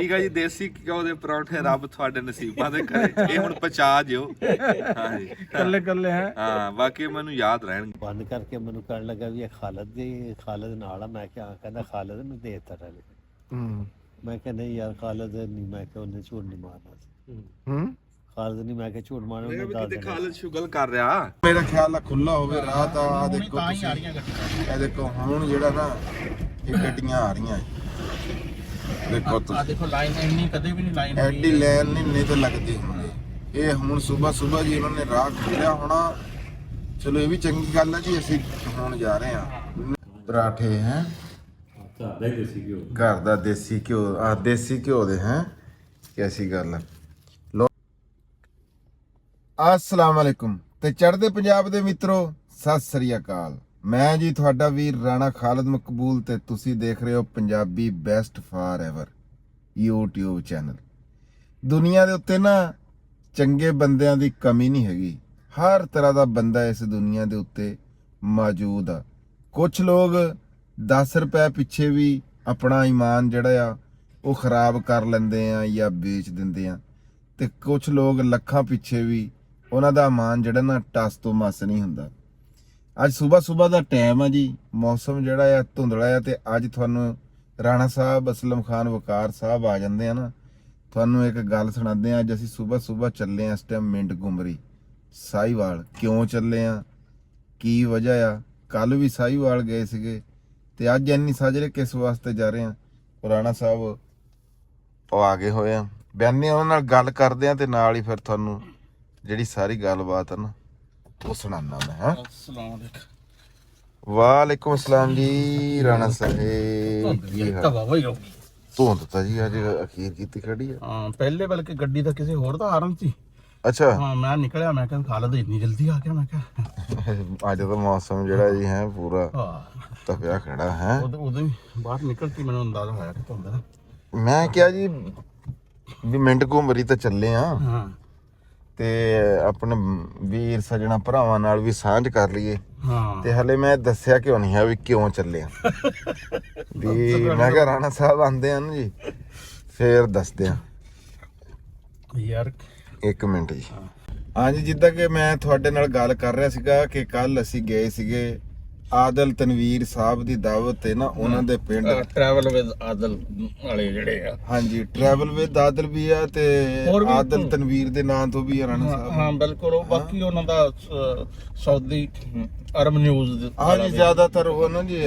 ਠੀਕ ਆ ਜੀ। ਦੇਸੀ ਘਿਓ ਦੇ ਪਰੌਂਠੇ ਰੱਬ ਤੁਹਾਡੇ ਨਸੀਬਾਂ ਦੇ ਕਰੇ। ਇਹ ਹੁਣ ਪਚਾ ਜਿਓ। ਹਾਂਜੀ ਕੱਲੇ ਕੱਲੇ ਹੈ। ਹਾਂ ਬਾਕੀ ਮੈਨੂੰ ਯਾਦ ਰਹਿਣਗੇ। ਬੰਦ ਕਰਕੇ ਮੈਨੂੰ ਕਹਿਣ ਲੱਗਾ ਵੀ ਇਹ ਖਾਲਦ ਨਾਲ ਆ। ਮੈਂ ਕਿਹਾ ਕਹਿੰਦਾ ਖਾਲਦ ਨੂੰ ਦੇ ਦਿੱਤਾ ਟੈਲੀਫੋਨ। ਮੈਂ ਕਿਹਾ ਨਹੀਂ ਯਾਰ ਖਾਲਦ ਨਹੀਂ, ਮੈਂ ਕਿਹਾ ਉਹਨੇ ਝੂਠ ਨਹੀਂ ਮਾਰਨਾ ਸੀ। ਖਾਲਦ ਨਹੀਂ, ਮੈਂ ਕਿਹਾ ਝੂਠ ਮਾਰਨਾ ਉਹਨੇ ਦੱਸ ਦੇਣਾ। ਖਾਲਦ ਸ਼ੁਗਲ ਕਰ ਰਿਹਾ। ਮੇਰਾ ਖਿਆਲ ਆ ਖੁੱਲਾ ਹੋਵੇ ਰਾਹ ਤਾਂ ਆ ਦੇਖੋ ਤੁਸੀਂ, ਇਹ ਦੇਖੋ ਹੁਣ ਜਿਹੜਾ ਨਾ ਇਹ ਗੱਡੀਆਂ ਆ ਰਹੀਆਂ ਦੇਖੋ ਤੁਸੀਂ, ਆ ਦੇਖੋ ਲਾਈਨ ਇੰਨੀ ਕਦੇ ਵੀ ਨਹੀਂ ਲਾਈਨ ਐਡੀ ਲਾਈਨ ਨਹੀਂ ਤੇ ਲੱਗਦੀ ਹੁੰਦੀ। ਇਹ ਹੁਣ ਸਵੇਰ ਜੀ ਉਹਨਾਂ ਨੇ ਰਾਹ ਖੋਲਿਆ ਹੋਣਾ। ਚਲੋ ਇਹ ਵੀ ਚੰਗੀ ਗੱਲ ਹੈ ਜੀ। ਅਸੀਂ ਹੁਣ ਜਾ ਰਹੇ ਹਾਂ ਪਰਾਠੇ ਹੈ ਘਰ ਦਾ ਦੇਸੀ ਘਿਓ। ਆ ਦੇਸੀ ਘਿਓ ਦੇ ਹੈ ਕੈਸੀ ਗੱਲ ਹੈ। ਲੋ अस्सलाम वालेकुम ਤੇ ਚੜ੍ਹਦੇ ਪੰਜਾਬ ਦੇ ਮਿੱਤਰੋ ਸਤਿ ਸ੍ਰੀ ਅਕਾਲ। ਮੈਂ ਜੀ ਤੁਹਾਡਾ ਵੀਰ ਰਾਣਾ ਖਾਲਦ ਮਕਬੂਲ ਤੇ ਤੁਸੀਂ ਦੇਖ ਰਹੇ ਹੋ Punjabi best for ever YouTube channel. ਦੁਨੀਆ ਦੇ ਉੱਤੇ ਨਾ ਚੰਗੇ ਬੰਦਿਆਂ ਦੀ ਕਮੀ ਨਹੀਂ ਹੈਗੀ। ਹਰ ਤਰ੍ਹਾਂ ਦਾ ਬੰਦਾ ਇਸ ਦੁਨੀਆ ਦੇ ਉੱਤੇ ਮੌਜੂਦ ਆ। ਕੁਝ ਲੋਕ 10 ਰੁਪਏ ਪਿੱਛੇ ਵੀ ਆਪਣਾ ਈਮਾਨ ਜਿਹੜਾ ਆ ਉਹ ਖਰਾਬ ਕਰ ਲੈਂਦੇ ਆ ਜਾਂ ਵੇਚ ਦਿੰਦੇ ਆ, ਤੇ ਕੁਝ ਲੋਕ ਲੱਖਾਂ ਪਿੱਛੇ ਵੀ ਉਹਨਾਂ ਦਾ ਈਮਾਨ ਜਿਹੜਾ ਨਾ ਟਸ ਤੋਂ ਮਸ ਨਹੀਂ ਹੁੰਦਾ। ਅੱਜ ਸਵੇਰ ਦਾ ਟਾਈਮ ਆ ਜੀ। ਮੌਸਮ ਜਿਹੜਾ ਆ ਧੁੰਦਲਾ ਆ ਤੇ ਅੱਜ ਤੁਹਾਨੂੰ ਰਾਣਾ ਸਾਹਿਬ, ਅਸਲਮ ਖਾਨ ਵਕਾਰ ਸਾਹਿਬ ਆ ਜਾਂਦੇ ਆ ਨਾ। ਤੁਹਾਨੂੰ ਇੱਕ ਗੱਲ ਸੁਣਾਉਂਦੇ ਆ। ਅੱਜ ਅਸੀਂ ਸਵੇਰ ਚੱਲੇ ਆ ਇਸ ਟਾਈਮ ਮਿੰਟ ਗੁਮਰੀ ਸਾਹੀਵਾਲ। ਕਿਉਂ ਚੱਲੇ ਆ, ਕੀ ਵਜ੍ਹਾ ਆ? ਕੱਲ ਵੀ ਸਾਹੀਵਾਲ ਗਏ ਸੀਗੇ ਤੇ ਅੱਜ ਇੰਨੀ ਸਾਜਰੇ ਕਿਸ ਵਾਸਤੇ ਜਾ ਰਹੇ ਆ? ਰਾਣਾ ਸਾਹਿਬ ਉਹ ਆ ਗਏ ਹੋਏ ਆ। ਬਿਆਨੇ ਉਹਨਾਂ ਨਾਲ ਗੱਲ ਕਰਦੇ ਆ ਤੇ ਨਾਲ ਹੀ ਫਿਰ ਤੁਹਾਨੂੰ ਜਿਹੜੀ ਸਾਰੀ ਗੱਲਬਾਤ ਆ ਨਾ ਉਹ ਸੁਣਾਉਣਾ ਮੈਂ। ਹਾਂ अस्सलाम वालेकुम। ਵਾਲੇਕੁਮ ਅਸਲਾਮ ਜੀ ਰਾਣਾ ਸਾਹਿਬ। ਧੁੰਦ ਤਾਂ ਜੀ ਅੱਜ ਅਖੀਰ ਕੀਤੀ ਖੜੀ ਆ। ਹਾਂ ਪਹਿਲੇ ਬਲਕਿ ਗੱਡੀ ਦਾ ਕਿਸੇ ਹੋਰ ਦਾ ਹਾਰਨ ਸੀ। ਅੱਛਾ ਹਾਂ ਮੈਂ ਨਿਕਲਿਆ, ਮੈਂ ਕਿਹਾ ਖਾਲਦ ਇੰਨੀ ਜਲਦੀ ਆ ਗਿਆ। ਮੈਂ ਕਿਹਾ ਅੱਜ ਤਾਂ ਮੌਸਮ ਜਿਹੜਾ ਜੀ ਹੈ ਪੂਰਾ ਹਾਂ ਤਪਿਆ ਖੜਾ ਹੈ। ਉਦੋਂ ਹੀ ਬਾਹਰ ਨਿਕਲ ਕੇ ਮੈਨੂੰ ਅੰਦਾਜ਼ਾ ਹੋਇਆ ਕਿ ਧੁੰਦਾ। ਮੈਂ ਕਿਹਾ ਜੀ ਵੀ ਮਿੰਟ ਘੁੰਮਰੀ ਤਾਂ ਚੱਲੇ ਆ ਹਾਂ ਤੇ ਆਪਣੇ ਵੀਰ ਸੱਜਣਾ ਭਰਾਵਾਂ ਨਾਲ ਵੀ ਸਾਂਝ ਕਰ ਲਈਏ। ਹਾਂ ਤੇ ਹਲੇ ਮੈਂ ਦੱਸਿਆ ਕਿਉਂ ਨਹੀਂ ਹੈ ਵੀ ਕਿਉਂ ਚੱਲੇ ਆ। ਵੀ ਮੈਂ ਕਿਹਾ ਰਾਣਾ ਸਾਹਿਬ ਆਂਦੇ ਆ ਨਾ ਜੀ ਫੇਰ ਦੱਸਦੇ ਆ। ਯਾਰ ਇੱਕ ਮਿੰਟ ਜੀ। ਹਾਂਜੀ ਜਿੱਦਾਂ ਕਿ ਮੈਂ ਤੁਹਾਡੇ ਨਾਲ ਗੱਲ ਕਰ ਰਿਹਾ ਸੀਗਾ ਕਿ ਕੱਲ ਅਸੀਂ ਗਏ ਸੀਗੇ ਆਦਲ ਤਨਵੀਰ ਸਾਹਿਬ ਦੀ ਦਾਵਤ ਤੇ ਨਾ ਉਹਨਾਂ ਦੇ ਪਿੰਡ। ਟਰੈਵਲ ਵਿਦ ਆਦਲ ਵਾਲੇ ਜਿਹੜੇ ਆ। ਹਾਂਜੀ ਟਰੈਵਲ ਵਿਦ ਆਦਲ ਵੀ ਆ ਤੇ ਆਦਲ ਤਨਵੀਰ ਦੇ ਨਾਂ ਤੋਂ ਵੀ ਆ ਰਾਣਾ ਸਾਹਿਬ। ਹਾਂ ਬਿਲਕੁਲ। ਉਹ ਬਾਕੀ ਉਹਨਾਂ ਦਾ ਸਾਊਦੀ ਅਰਬ ਨਿਊਜ਼ ਹਾਂਜੀ ਜ਼ਿਆਦਾਤਰ ਉਹ ਨਾ ਜੀ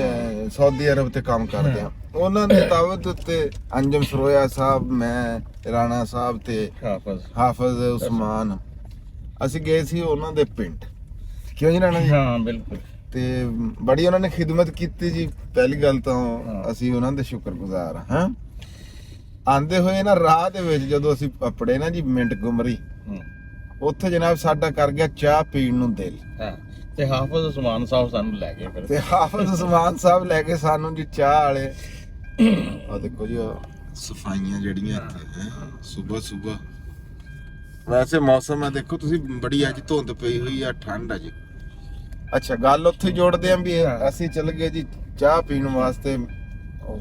ਸਾਊਦੀ ਅਰਬ ਤੇ ਕੰਮ ਕਰਦੇ ਆ। ਉਹਨਾਂ ਦੀ ਦਾਵਤ ਉੱਤੇ ਅੰਜਮ ਸਰੋਇਆ ਸਾਹਿਬ, ਮੈਂ, ਰਾਣਾ ਸਾਹਿਬ ਤੇ ਹਾਫਿਜ਼ ਉਸਮਾਨ ਅਸੀਂ ਗਏ ਸੀ ਉਹਨਾਂ ਦੇ ਪਿੰਡ। ਕਿਉਂ ਜੀ ਰਾਣਾ ਜੀ? ਹਾਂ ਬਿਲਕੁਲ। ਤੇ ਬੜੀ ਉਹਨਾਂ ਨੇ ਖਿਦਮਤ ਕੀਤੀ ਜੀ। ਪਹਿਲੀ ਗੱਲ ਤਾਂ ਅਸੀਂ ਉਹਨਾਂ ਦੇ ਸ਼ੁਕਰਗੁਜ਼ਾਰ ਹਾਂ। ਆਂਦੇ ਹੋਏ ਨਾ ਰਾਹ ਦੇ ਵਿੱਚ ਜਦੋਂ ਅਸੀਂ ਆਪੜੇ ਨਾ ਜੀ ਮਿੰਟ ਗੁਮਰੀ, ਉੱਥੇ ਜਨਾਬ ਸਾਡਾ ਕਰ ਗਿਆ ਚਾਹ ਪੀਣ ਨੂੰ ਦਿਲ। ਤੇ ਹਾਫਿਜ਼ ਉਸਮਾਨ ਸਾਹਿਬ ਸਾਨੂੰ ਲੈ ਗਏ ਫਿਰ। ਤੇ ਹਾਫਿਜ਼ ਉਸਮਾਨ ਸਾਹਿਬ ਲੈ ਕੇ ਸਾਨੂੰ ਜੀ ਚਾਹ ਵਾਲੇ। ਆ ਦੇਖੋ ਜੀ ਸਫਾਈਆਂ ਜਿਹੜੀਆਂ ਇੱਥੇ ਹੈ ਸਵੇਰ। ਵੈਸੇ ਮੌਸਮ ਹੈ ਦੇਖੋ ਤੁਸੀਂ, ਬੜੀ ਅੱਜ ਧੁੰਦ ਪਈ ਹੋਈ ਆ, ਠੰਡ ਆ ਜੀ। ਅੱਛਾ ਗੱਲ ਉੱਥੇ ਜੋੜਦੇ ਆਂ ਵੀ ਅਸੀਂ ਚੱਲ ਗਏ ਜੀ ਚਾਹ ਪੀਣ ਵਾਸਤੇ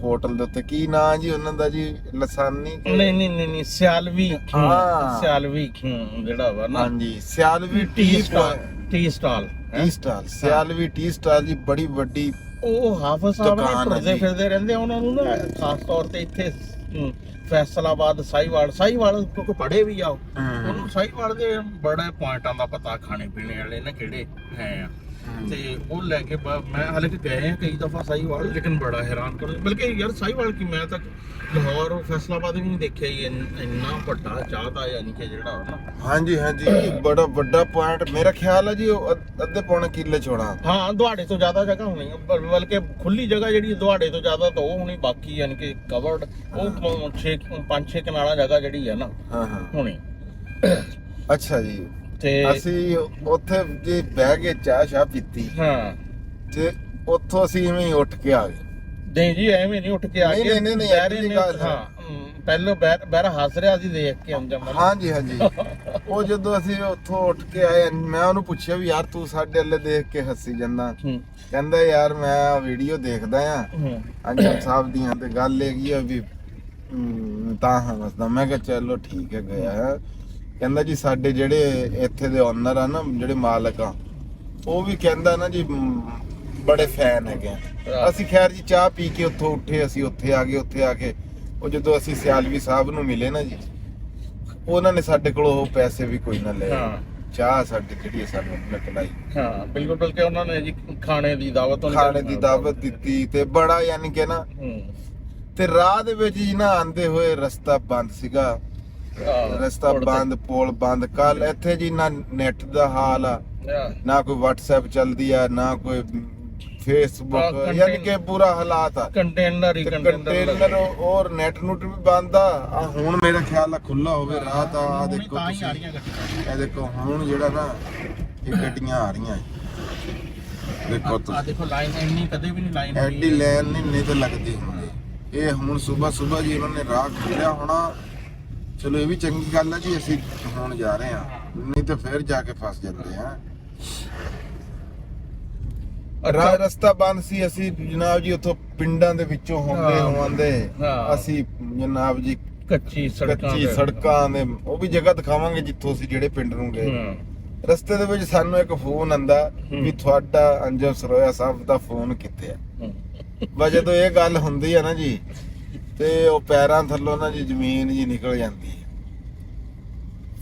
ਹੋਟਲ ਦੇ ਉੱਤੇ। ਕੀ ਨਾਂ ਜੀ ਉਹਨਾਂ ਦਾ ਜੀ? ਲਸਾਨੀ? ਨਹੀਂ ਸਿਆਲਵੀ। ਹਾਂ ਸਿਆਲਵੀ ਜਿਹੜਾ ਵਾ ਨਾ। ਹਾਂਜੀ ਸਿਆਲਵੀ ਟੀ ਸਟਾਲ। ਸਿਆਲਵੀ ਟੀ ਸਟਾਲ ਜੀ ਬੜੀ ਵੱਡੀ। ਉਹ ਹਾਫਿਜ਼ ਸਾਹਿਬ ਨੇ ਤੁਰਦੇ ਫਿਰਦੇ ਰਹਿੰਦੇ ਆ। ਉਹਨਾਂ ਨੂੰ ਨਾ ਖਾਸ ਤੌਰ ਤੇ ਇੱਥੇ ਫੈਸਲਾਬਾਦ, ਸਾਹੀਵਾਲ ਕਿਉਂਕਿ ਪੜ੍ਹੇ ਵੀ ਆ ਉਹਨੂੰ ਸਾਹੀਵਾਲ ਦੇ ਬੜੇ ਪੁਆਇੰਟਾਂ ਦਾ ਪਤਾ, ਖਾਣੇ ਪੀਣੇ ਵਾਲੇ ਨਾ ਕਿਹੜੇ ਹੈ ਆ। ਤੇ ਉਹ ਲੈ ਕੇ ਮੈਂ ਹਾਲਾਂਕਿ ਗਏ ਆ ਕਈ ਦਫਾ ਸਾਹੀਵਾਲ, ਲੇਕਿਨ ਬੜਾ ਹੈਰਾਨ ਕਰ। ਬਲਕਿ ਯਾਰ ਸਾਹੀਵਾਲ ਕੀ ਮੈਂ ਤਾਂ ਲਾਹੌਰ ਫੈਸਲਾਬਾਦ ਵੀ ਨਹੀਂ ਦੇਖਿਆ ਹੀ ਇੰਨਾ ਵੱਡਾ ਚਾਹ ਦਾ ਯਾਨੀ ਕਿ ਜਿਹੜਾ ਨਾ। ਹਾਂਜੀ ਬੜਾ ਵੱਡਾ ਪੁਆਇੰਟ। ਮੇਰਾ ਖਿਆਲ ਹੈ ਜੀ ਉਹ ਅੱਧੇ ਪੌਣੇ ਕਿੱਲੇ ਚੌੜਾ। ਹਾਂ ਦੁਹਾੜੇ ਤੋਂ ਜ਼ਿਆਦਾ ਜਗ੍ਹਾ ਹੋਣੀ, ਬਲਕਿ ਖੁੱਲੀ ਜਗ੍ਹਾ ਜਿਹੜੀ ਦੁਹਾੜੇ ਤੋਂ ਜ਼ਿਆਦਾ ਤਾਂ ਉਹ ਹੋਣੀ। ਬਾਕੀ ਯਾਨੀ ਕਿ ਕਵਰਡ ਉਹ 5-6 ਕਨਾਲਾਂ ਜਗ੍ਹਾ ਜਿਹੜੀ ਹੈ ਨਾ ਹੋਣੀ। ਅੱਛਾ ਜੀ। ਤੇ ਅਸੀਂ ਉੱਥੇ ਜੀ ਬਹਿ ਕੇ ਚਾਹ ਪੀਤੀ। ਹਾਂ ਤੇ ਉੱਥੋਂ ਅਸੀਂ ਐਵੇਂ ਹੀ ਉੱਠ ਕੇ ਆ ਗਏ। ਨਹੀਂ ਜੀ ਐਵੇਂ ਨਹੀਂ ਉੱਠ ਕੇ ਆ ਗਏ। ਨਹੀਂ ਹਾਂ ਪਹਿਲਾਂ ਬਹਿਰਾ ਹੱਸ ਰਿਹਾ ਸੀ ਦੇਖ ਕੇ ਅੰਜਮ। ਹਾਂਜੀ ਉਹ ਜਦੋਂ ਅਸੀਂ ਉੱਥੋਂ ਉੱਠ ਕੇ ਆਏ ਮੈਂ ਉਹਨੂੰ ਪੁੱਛਿਆ ਵੀ ਯਾਰ ਤੂੰ ਸਾਡੇ ਵੱਲ ਦੇਖ ਕੇ ਹੱਸੀ ਜਾਂਦਾ? ਕਹਿੰਦਾ ਯਾਰ ਮੈਂ ਵੀਡੀਓ ਦੇਖਦਾ ਆ ਅੰਜਮ ਸਾਹਿਬ ਦੀਆਂ। ਤੇ ਗੱਲ ਹੈਗੀ ਆ ਵੀ ਤਾਂ ਹੱਸਦਾ। ਮੈਂ ਕਿਹਾ ਚਲੋ ਠੀਕ ਹੈ ਗਿਆ ਹੈ। ਕਹਿੰਦਾ ਜੀ ਸਾਡੇ ਜਿਹੜੇ ਇੱਥੇ ਦੇ ਓਨਰ ਆ ਨਾ, ਜਿਹੜੇ ਮਾਲਕ ਆ, ਉਹ ਵੀ ਕਹਿੰਦਾ ਨਾ ਜੀ ਬੜੇ ਫੈਨ ਹੈਗੇ ਆ। ਅਸੀਂ ਖੈਰ ਜੀ ਚਾਹ ਪੀ ਕੇ ਉੱਥੋਂ ਉੱਠੇ, ਅਸੀਂ ਉੱਥੇ ਆ ਕੇ ਉਹ ਜਦੋਂ ਅਸੀਂ ਸਿਆਲਵੀ ਸਾਹਿਬ ਨੂੰ ਮਿਲੇ ਨਾ ਜੀ, ਉਹਨਾਂ ਨੇ ਸਾਡੇ ਕੋਲੋਂ ਉਹ ਪੈਸੇ ਵੀ ਕੋਈ ਨਾ ਲਏ। ਚਾਹ ਸਾਡੀ ਜਿਹੜੀ ਸਾਨੂੰ ਨਿਕਲਾਈ। ਹਾਂ ਬਿਲਕੁਲ, ਬਲਕਿ ਉਹਨਾਂ ਨੇ ਜੀ ਖਾਣੇ ਦੀ ਦਾਵਤ ਦਿੱਤੀ ਤੇ ਬੜਾ ਯਾਨੀ ਕਿ ਨਾ। ਤੇ ਰਾਹ ਦੇ ਵਿੱਚ ਜੀ ਨਾ ਆਂਦੇ ਹੋਏ ਰਸਤਾ ਬੰਦ ਸੀਗਾ, ਰਸਤਾ ਬੰਦ, ਪੁਲ ਬੰਦ। ਕੱਲ ਇੱਥੇ ਜੀ ਨਾ ਨੈਟ ਦਾ ਹਾਲ ਆ, ਨਾ ਕੋਈ WhatsApp ਚੱਲਦੀ ਆ, ਨਾ ਕੋਈ Facebook, ਯਾਨੀ ਕਿ ਬੁਰਾ ਹਾਲਾਤ ਆ। ਕੰਟੇਨਰ ਔਰ ਨੈਟ ਨੂਟ ਵੀ ਬੰਦ ਆ। ਹੁਣ ਮੇਰਾ ਖਿਆਲ ਆ ਖੁੱਲਾ ਹੋਵੇ ਰਾਹ ਤਾਂ ਆ ਦੇਖੋ ਤੁਸੀਂ, ਇਹ ਦੇਖੋ ਹੁਣ ਜਿਹੜਾ ਨਾ ਇਹ ਗੱਡੀਆਂ ਆ ਰਹੀਆਂ ਦੇਖੋ ਤੁਸੀਂ, ਦੇਖੋ ਲਾਈਨ ਇੰਨੀ ਕਦੇ ਵੀ ਨਹੀਂ ਲਾਈਨ ਐਡੀ ਲਾਈਨ ਨਹੀਂ ਤੇ ਲੱਗਦੀ ਹੁੰਦੀ। ਇਹ ਹੁਣ ਸਵੇਰ ਜੀ ਉਹਨਾਂ ਨੇ ਰਾਹ ਖੋਲਿਆ ਹੋਣਾ। ਚਲੋ ਇਹ ਵੀ ਚੰਗੀ ਗੱਲ ਆ ਜੀ, ਅਸੀਂ ਹੁਣ ਜਾ ਰਹੇ ਆ, ਨਹੀਂ ਤੇ ਫਿਰ ਜਾ ਕੇ ਫਸ ਜਾਂਦੇ ਆ। ਰਸਤਾ ਬੰਦ ਸੀ। ਅਸੀਂ ਜਨਾਬ ਜੀ ਉੱਥੋਂ ਪਿੰਡਾਂ ਦੇ ਵਿੱਚੋਂ ਹੋਵਾਂਦੇ ਅਸੀਂ ਜਨਾਬ ਜੀ ਕੱਚੀ ਸੜਕਾਂ ਦੇ ਉਹ ਵੀ ਜਗ੍ਹਾ ਦਿਖਾਵਾਂਗੇ ਜਿੱਥੋਂ ਅਸੀਂ ਜਿਹੜੇ ਪਿੰਡ ਨੂੰ ਗਏ। ਰਸਤੇ ਦੇ ਵਿੱਚ ਸਾਨੂੰ ਇੱਕ ਫੋਨ ਆਂਦਾ ਵੀ ਤੁਹਾਡਾ ਅੰਜਮ ਸਰੋਇਆ ਸਾਹਿਬ ਦਾ ਫੋਨ ਕਿੱਥੇ ਆ। ਬਸ ਜਦੋਂ ਇਹ ਗੱਲ ਹੁੰਦੀ ਆ ਨਾ ਜੀ, ਤੇ ਉਹ ਪੈਰਾਂ ਥੱਲੋਂ ਨਾ ਜੀ ਜ਼ਮੀਨ ਜੀ ਨਿਕਲ ਜਾਂਦੀ ਹੈ।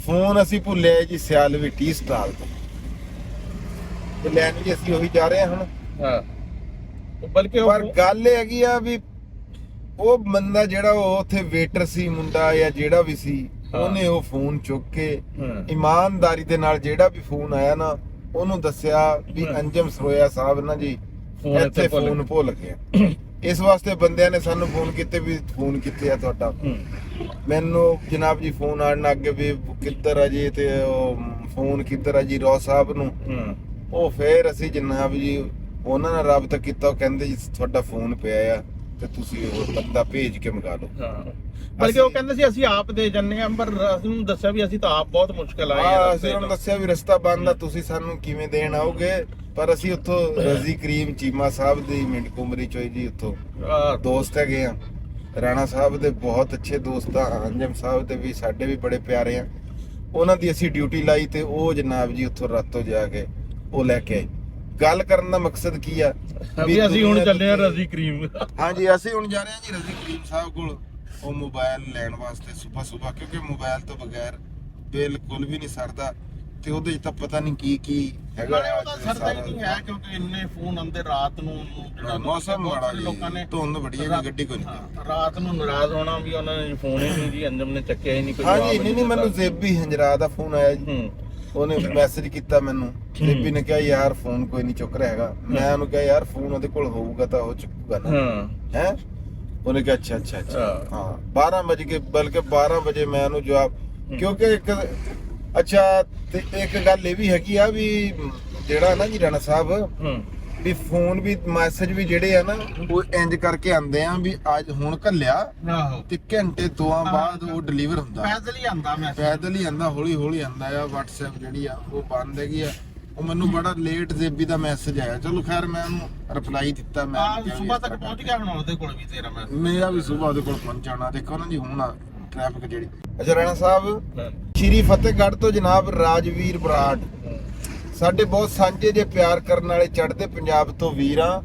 ਫੋਨ ਅਸੀਂ ਭੁੱਲਿਆ ਜੀ ਸਿਆਲਵੀ ਟੀ ਸਟਾਲ ਤੇ ਲੈਣ ਜੀ ਅਸੀਂ ਉਹੀ ਜਾ ਰਹੇ ਹਾਂ ਹੁਣ। ਬਲਕਿ ਪਰ ਗੱਲ ਇਹ ਹੈਗੀ ਆ ਵੀ ਉਹ ਬੰਦਾ ਜਿਹੜਾ ਉਹ ਉੱਥੇ ਵੇਟਰ ਸੀ ਮੁੰਡਾ ਜਾਂ ਜਿਹੜਾ ਵੀ ਸੀ, ਉਹਨੇ ਉਹ ਫੋਨ ਚੁੱਕ ਕੇ ਇਮਾਨਦਾਰੀ ਦੇ ਨਾਲ ਜਿਹੜਾ ਵੀ ਫੋਨ ਆਇਆ ਨਾ ਉਹਨੂੰ ਦੱਸਿਆ ਵੀ ਅੰਜਮ ਸਰੋਇਆ ਸਾਹਿਬ ਨਾ ਜੀ ਇੱਥੇ ਫੋਨ ਭੁੱਲ ਗਿਆ। ਇਸ ਵਾਸਤੇ ਬੰਦਿਆਂ ਨੇ ਸਾਨੂੰ ਫੋਨ ਕੀਤੇ ਵੀ ਫੋਨ ਕਿੱਥੇ ਆ ਤੁਹਾਡਾ। ਮੈਨੂੰ ਜਨਾਬ ਜੀ ਫੋਨ ਆਣ ਅੱਗੇ ਵੀ ਕਿੱਧਰ ਆ ਜੀ, ਤੇ ਉਹ ਫੋਨ ਕਿੱਧਰ ਆ ਜੀ ਰੋ ਸਾਹਿਬ ਨੂੰ। ਉਹ ਫੇਰ ਅਸੀਂ ਜਨਾਬ ਜੀ ਉਹਨਾਂ ਨਾਲ ਰਾਬਤਾ ਕੀਤਾ, ਉਹ ਕਹਿੰਦੇ ਜੀ ਤੁਹਾਡਾ ਫੋਨ ਪਿਆ ਆ ਤੇ ਤੁਸੀਂ ਉਹ ਬੰਦਾ ਭੇਜ ਕੇ ਮੰਗਾ ਲਓ। ਬਲਕਿ ਉਹ ਕਹਿੰਦੇ ਸੀ ਅਸੀਂ ਆਪ ਦੇ ਜੰਨੇ ਆ, ਪਰ ਅਸੀਂ ਨੂੰ ਦੱਸਿਆ ਵੀ ਅਸੀਂ ਤਾਂ ਆਪ ਬਹੁਤ ਮੁਸ਼ਕਲ ਆਏ ਆ। ਅਸੀਂ ਉਹਨਾਂ ਦੱਸਿਆ ਵੀ ਰਸਤਾ ਬੰਦ ਆ, ਤੁਸੀਂ ਸਾਨੂੰ ਕਿਵੇਂ ਦੇਣ ਆਓਗੇ। ਪਰ ਅਸੀਂ ਉੱਥੋਂ ਰਜ਼ੀ ਕਰੀਮ ਚੀਮਾ ਸਾਹਿਬ ਦੀ ਮਿੰਟ ਕੁਮਰੀ ਚੋਂ ਜੀ ਉੱਥੋਂ ਦੋਸਤ ਹੈਗੇ ਆ। ਰਾਣਾ ਸਾਹਿਬ ਦੇ ਬਹੁਤ ਅੱਛੇ ਦੋਸਤ ਆ, ਅੰਜਮ ਸਾਹਿਬ ਦੇ ਵੀ ਸਾਡੇ ਵੀ ਬੜੇ ਪਿਆਰੇ ਆ। ਉਹਨਾਂ ਦੀ ਅਸੀਂ ਡਿਊਟੀ ਲਾਈ ਤੇ ਉਹ ਜਨਾਬ ਜੀ ਉੱਥੋਂ ਰਾਤੋਂ ਜਾ ਕੇ ਉਹ ਲੈ ਕੇ ਆਏ। ਗੱਲ ਕਰਨ ਦਾ ਮਕਸਦ ਕੀ ਆ ਵੀ ਅਸੀਂ ਹੁਣ ਚੱਲੇ ਆ ਰਜ਼ੀ ਕਰੀਮ। ਹਾਂਜੀ ਅਸੀਂ ਹੁਣ ਜਾ ਰਹੇ ਹਾਂ ਜੀ ਰਜ਼ੀ ਕਰੀਮ ਸਾਹਿਬ ਕੋਲ ਉਹ ਮੋਬਾਈਲ ਲੈਣ ਵਾਸਤੇ ਸਵੇਰ ਕਿਉਂਕਿ ਮੋਬਾਈਲ ਤੋਂ ਬਗੈਰ ਬਿਲਕੁਲ ਵੀ ਨਹੀਂ ਸਰਦਾ। ਤੇ ਉਹਦੇ ਚ ਤਾਂ ਪਤਾ ਨਹੀਂ ਕੀ ਹੈਗਾ। ਉਹਦਾ ਸਰਦਾ ਹੀ ਨਹੀਂ ਹੈ ਕਿਉਂਕਿ ਇੰਨੇ ਫੋਨ ਆਉਂਦੇ ਰਾਤ ਨੂੰ। ਜਿਹੜਾ ਮੌਸਮ ਮਾੜਾ ਜੀ, ਲੋਕਾਂ ਨੇ ਧੁੰਦ ਬੜੀ ਹੈ, ਗੱਡੀ ਕੋਈ ਨਹੀਂ। ਰਾਤ ਨੂੰ ਨਾਰਾਜ਼ ਹੋਣਾ ਵੀ ਉਹਨਾਂ ਨੇ ਫੋਨ ਹੀ ਨਹੀਂ ਜੀ, ਅੰਜਮ ਨੇ ਚੱਕਿਆ ਹੀ ਨਹੀਂ ਕੋਈ। ਹਾਂਜੀ ਨਹੀਂ ਮੈਨੂੰ ਜ਼ੇਬੀ ਹੰਜਰਾ ਦਾ ਫੋਨ ਆਇਆ ਜੀ। ਉਹਨੇ ਮੈਸੇਜ ਕੀਤਾ ਮੈਨੂੰ, ਜ਼ੇਬੀ ਨੇ ਕਿਹਾ ਯਾਰ ਫੋਨ ਕੋਈ ਨਹੀਂ ਚੁੱਕ ਰਿਹਾ ਹੈਗਾ। ਮੈਂ ਉਹਨੂੰ ਕਿਹਾ ਯਾਰ ਫੋਨ ਉਹਦੇ ਕੋਲ ਹੋਊਗਾ ਤਾਂ ਉਹ ਚੁੱਕੂਗਾ ਨਾ। ਹੈ ਉਹਨੇ ਕਿਹਾ ਅੱਛਾ ਹਾਂ 12 ਵਜੇ, ਬਲਕਿ 12 ਵਜੇ ਮੈਂ ਉਹਨੂੰ ਜਵਾਬ, ਕਿਉਂਕਿ ਇੱਕ ਅੱਛਾ ਤੇ ਇੱਕ ਗੱਲ ਇਹ ਵੀ ਹੈਗੀ ਆ ਵੀ ਜਿਹੜਾ ਨਾ ਜੀ ਰਾਣਾ ਸਾਹਿਬ ਵੀ ਫੋਨ ਵੀ ਮੈਸੇਜ ਵੀ ਜਿਹੜੇ ਆ ਨਾ ਉਹ ਇੰਜ ਕਰਕੇ ਆਉਂਦੇ ਆ ਵੀ ਅੱਜ ਹੁਣ ਘੱਲਿਆ ਤੇ ਘੰਟੇ 2 ਬਾਅਦ ਉਹ ਡਿਲੀਵਰ ਹੁੰਦਾ। ਪੈਦਲ ਹੀ ਆਂਦਾ ਹੌਲੀ ਆਂਦਾ ਆ। WhatsApp ਜਿਹੜੀ ਆ ਉਹ ਬੰਦ ਹੈਗੀ ਆ। ਉਹ ਮੈਨੂੰ ਬੜਾ ਲੇਟ ਜ਼ੇਬੀ ਦਾ ਮੈਸੇਜ ਆਇਆ। ਚਲੋ ਖੈਰ ਮੈਂ ਉਹਨੂੰ ਰਿਪਲਾਈ ਦਿੱਤਾ। ਮੈਂ ਸਵੇਰ ਤੱਕ ਪਹੁੰਚ ਗਿਆ ਹੁਣ ਉਹਦੇ ਕੋਲ ਵੀ ਤੇਰਾ ਮੈਸੇਜ। ਮੇਰਾ ਵੀ ਸਵੇਰ ਉਹਦੇ ਕੋਲ ਪਹੁੰਚਾਣਾ। ਦੇਖੋ ਨਾ ਜੀ ਹੁਣ ਟ੍ਰੈਫਿਕ ਜਿਹੜੀ। ਅੱਛਾ ਰਾਣਾ ਸਾਹਿਬ ਸ਼੍ਰੀ ਫਤਿਹਗੜ੍ਹ ਤੋਂ ਜਨਾਬ ਰਾਜਵੀਰ ਬਰਾੜ ਸਾਡੇ ਬਹੁਤ ਸਾਂਝੇ ਜੇ ਪਿਆਰ ਕਰਨ ਵਾਲੇ ਚੜ੍ਹਦੇ ਪੰਜਾਬ ਤੋਂ ਵੀਰ ਆ।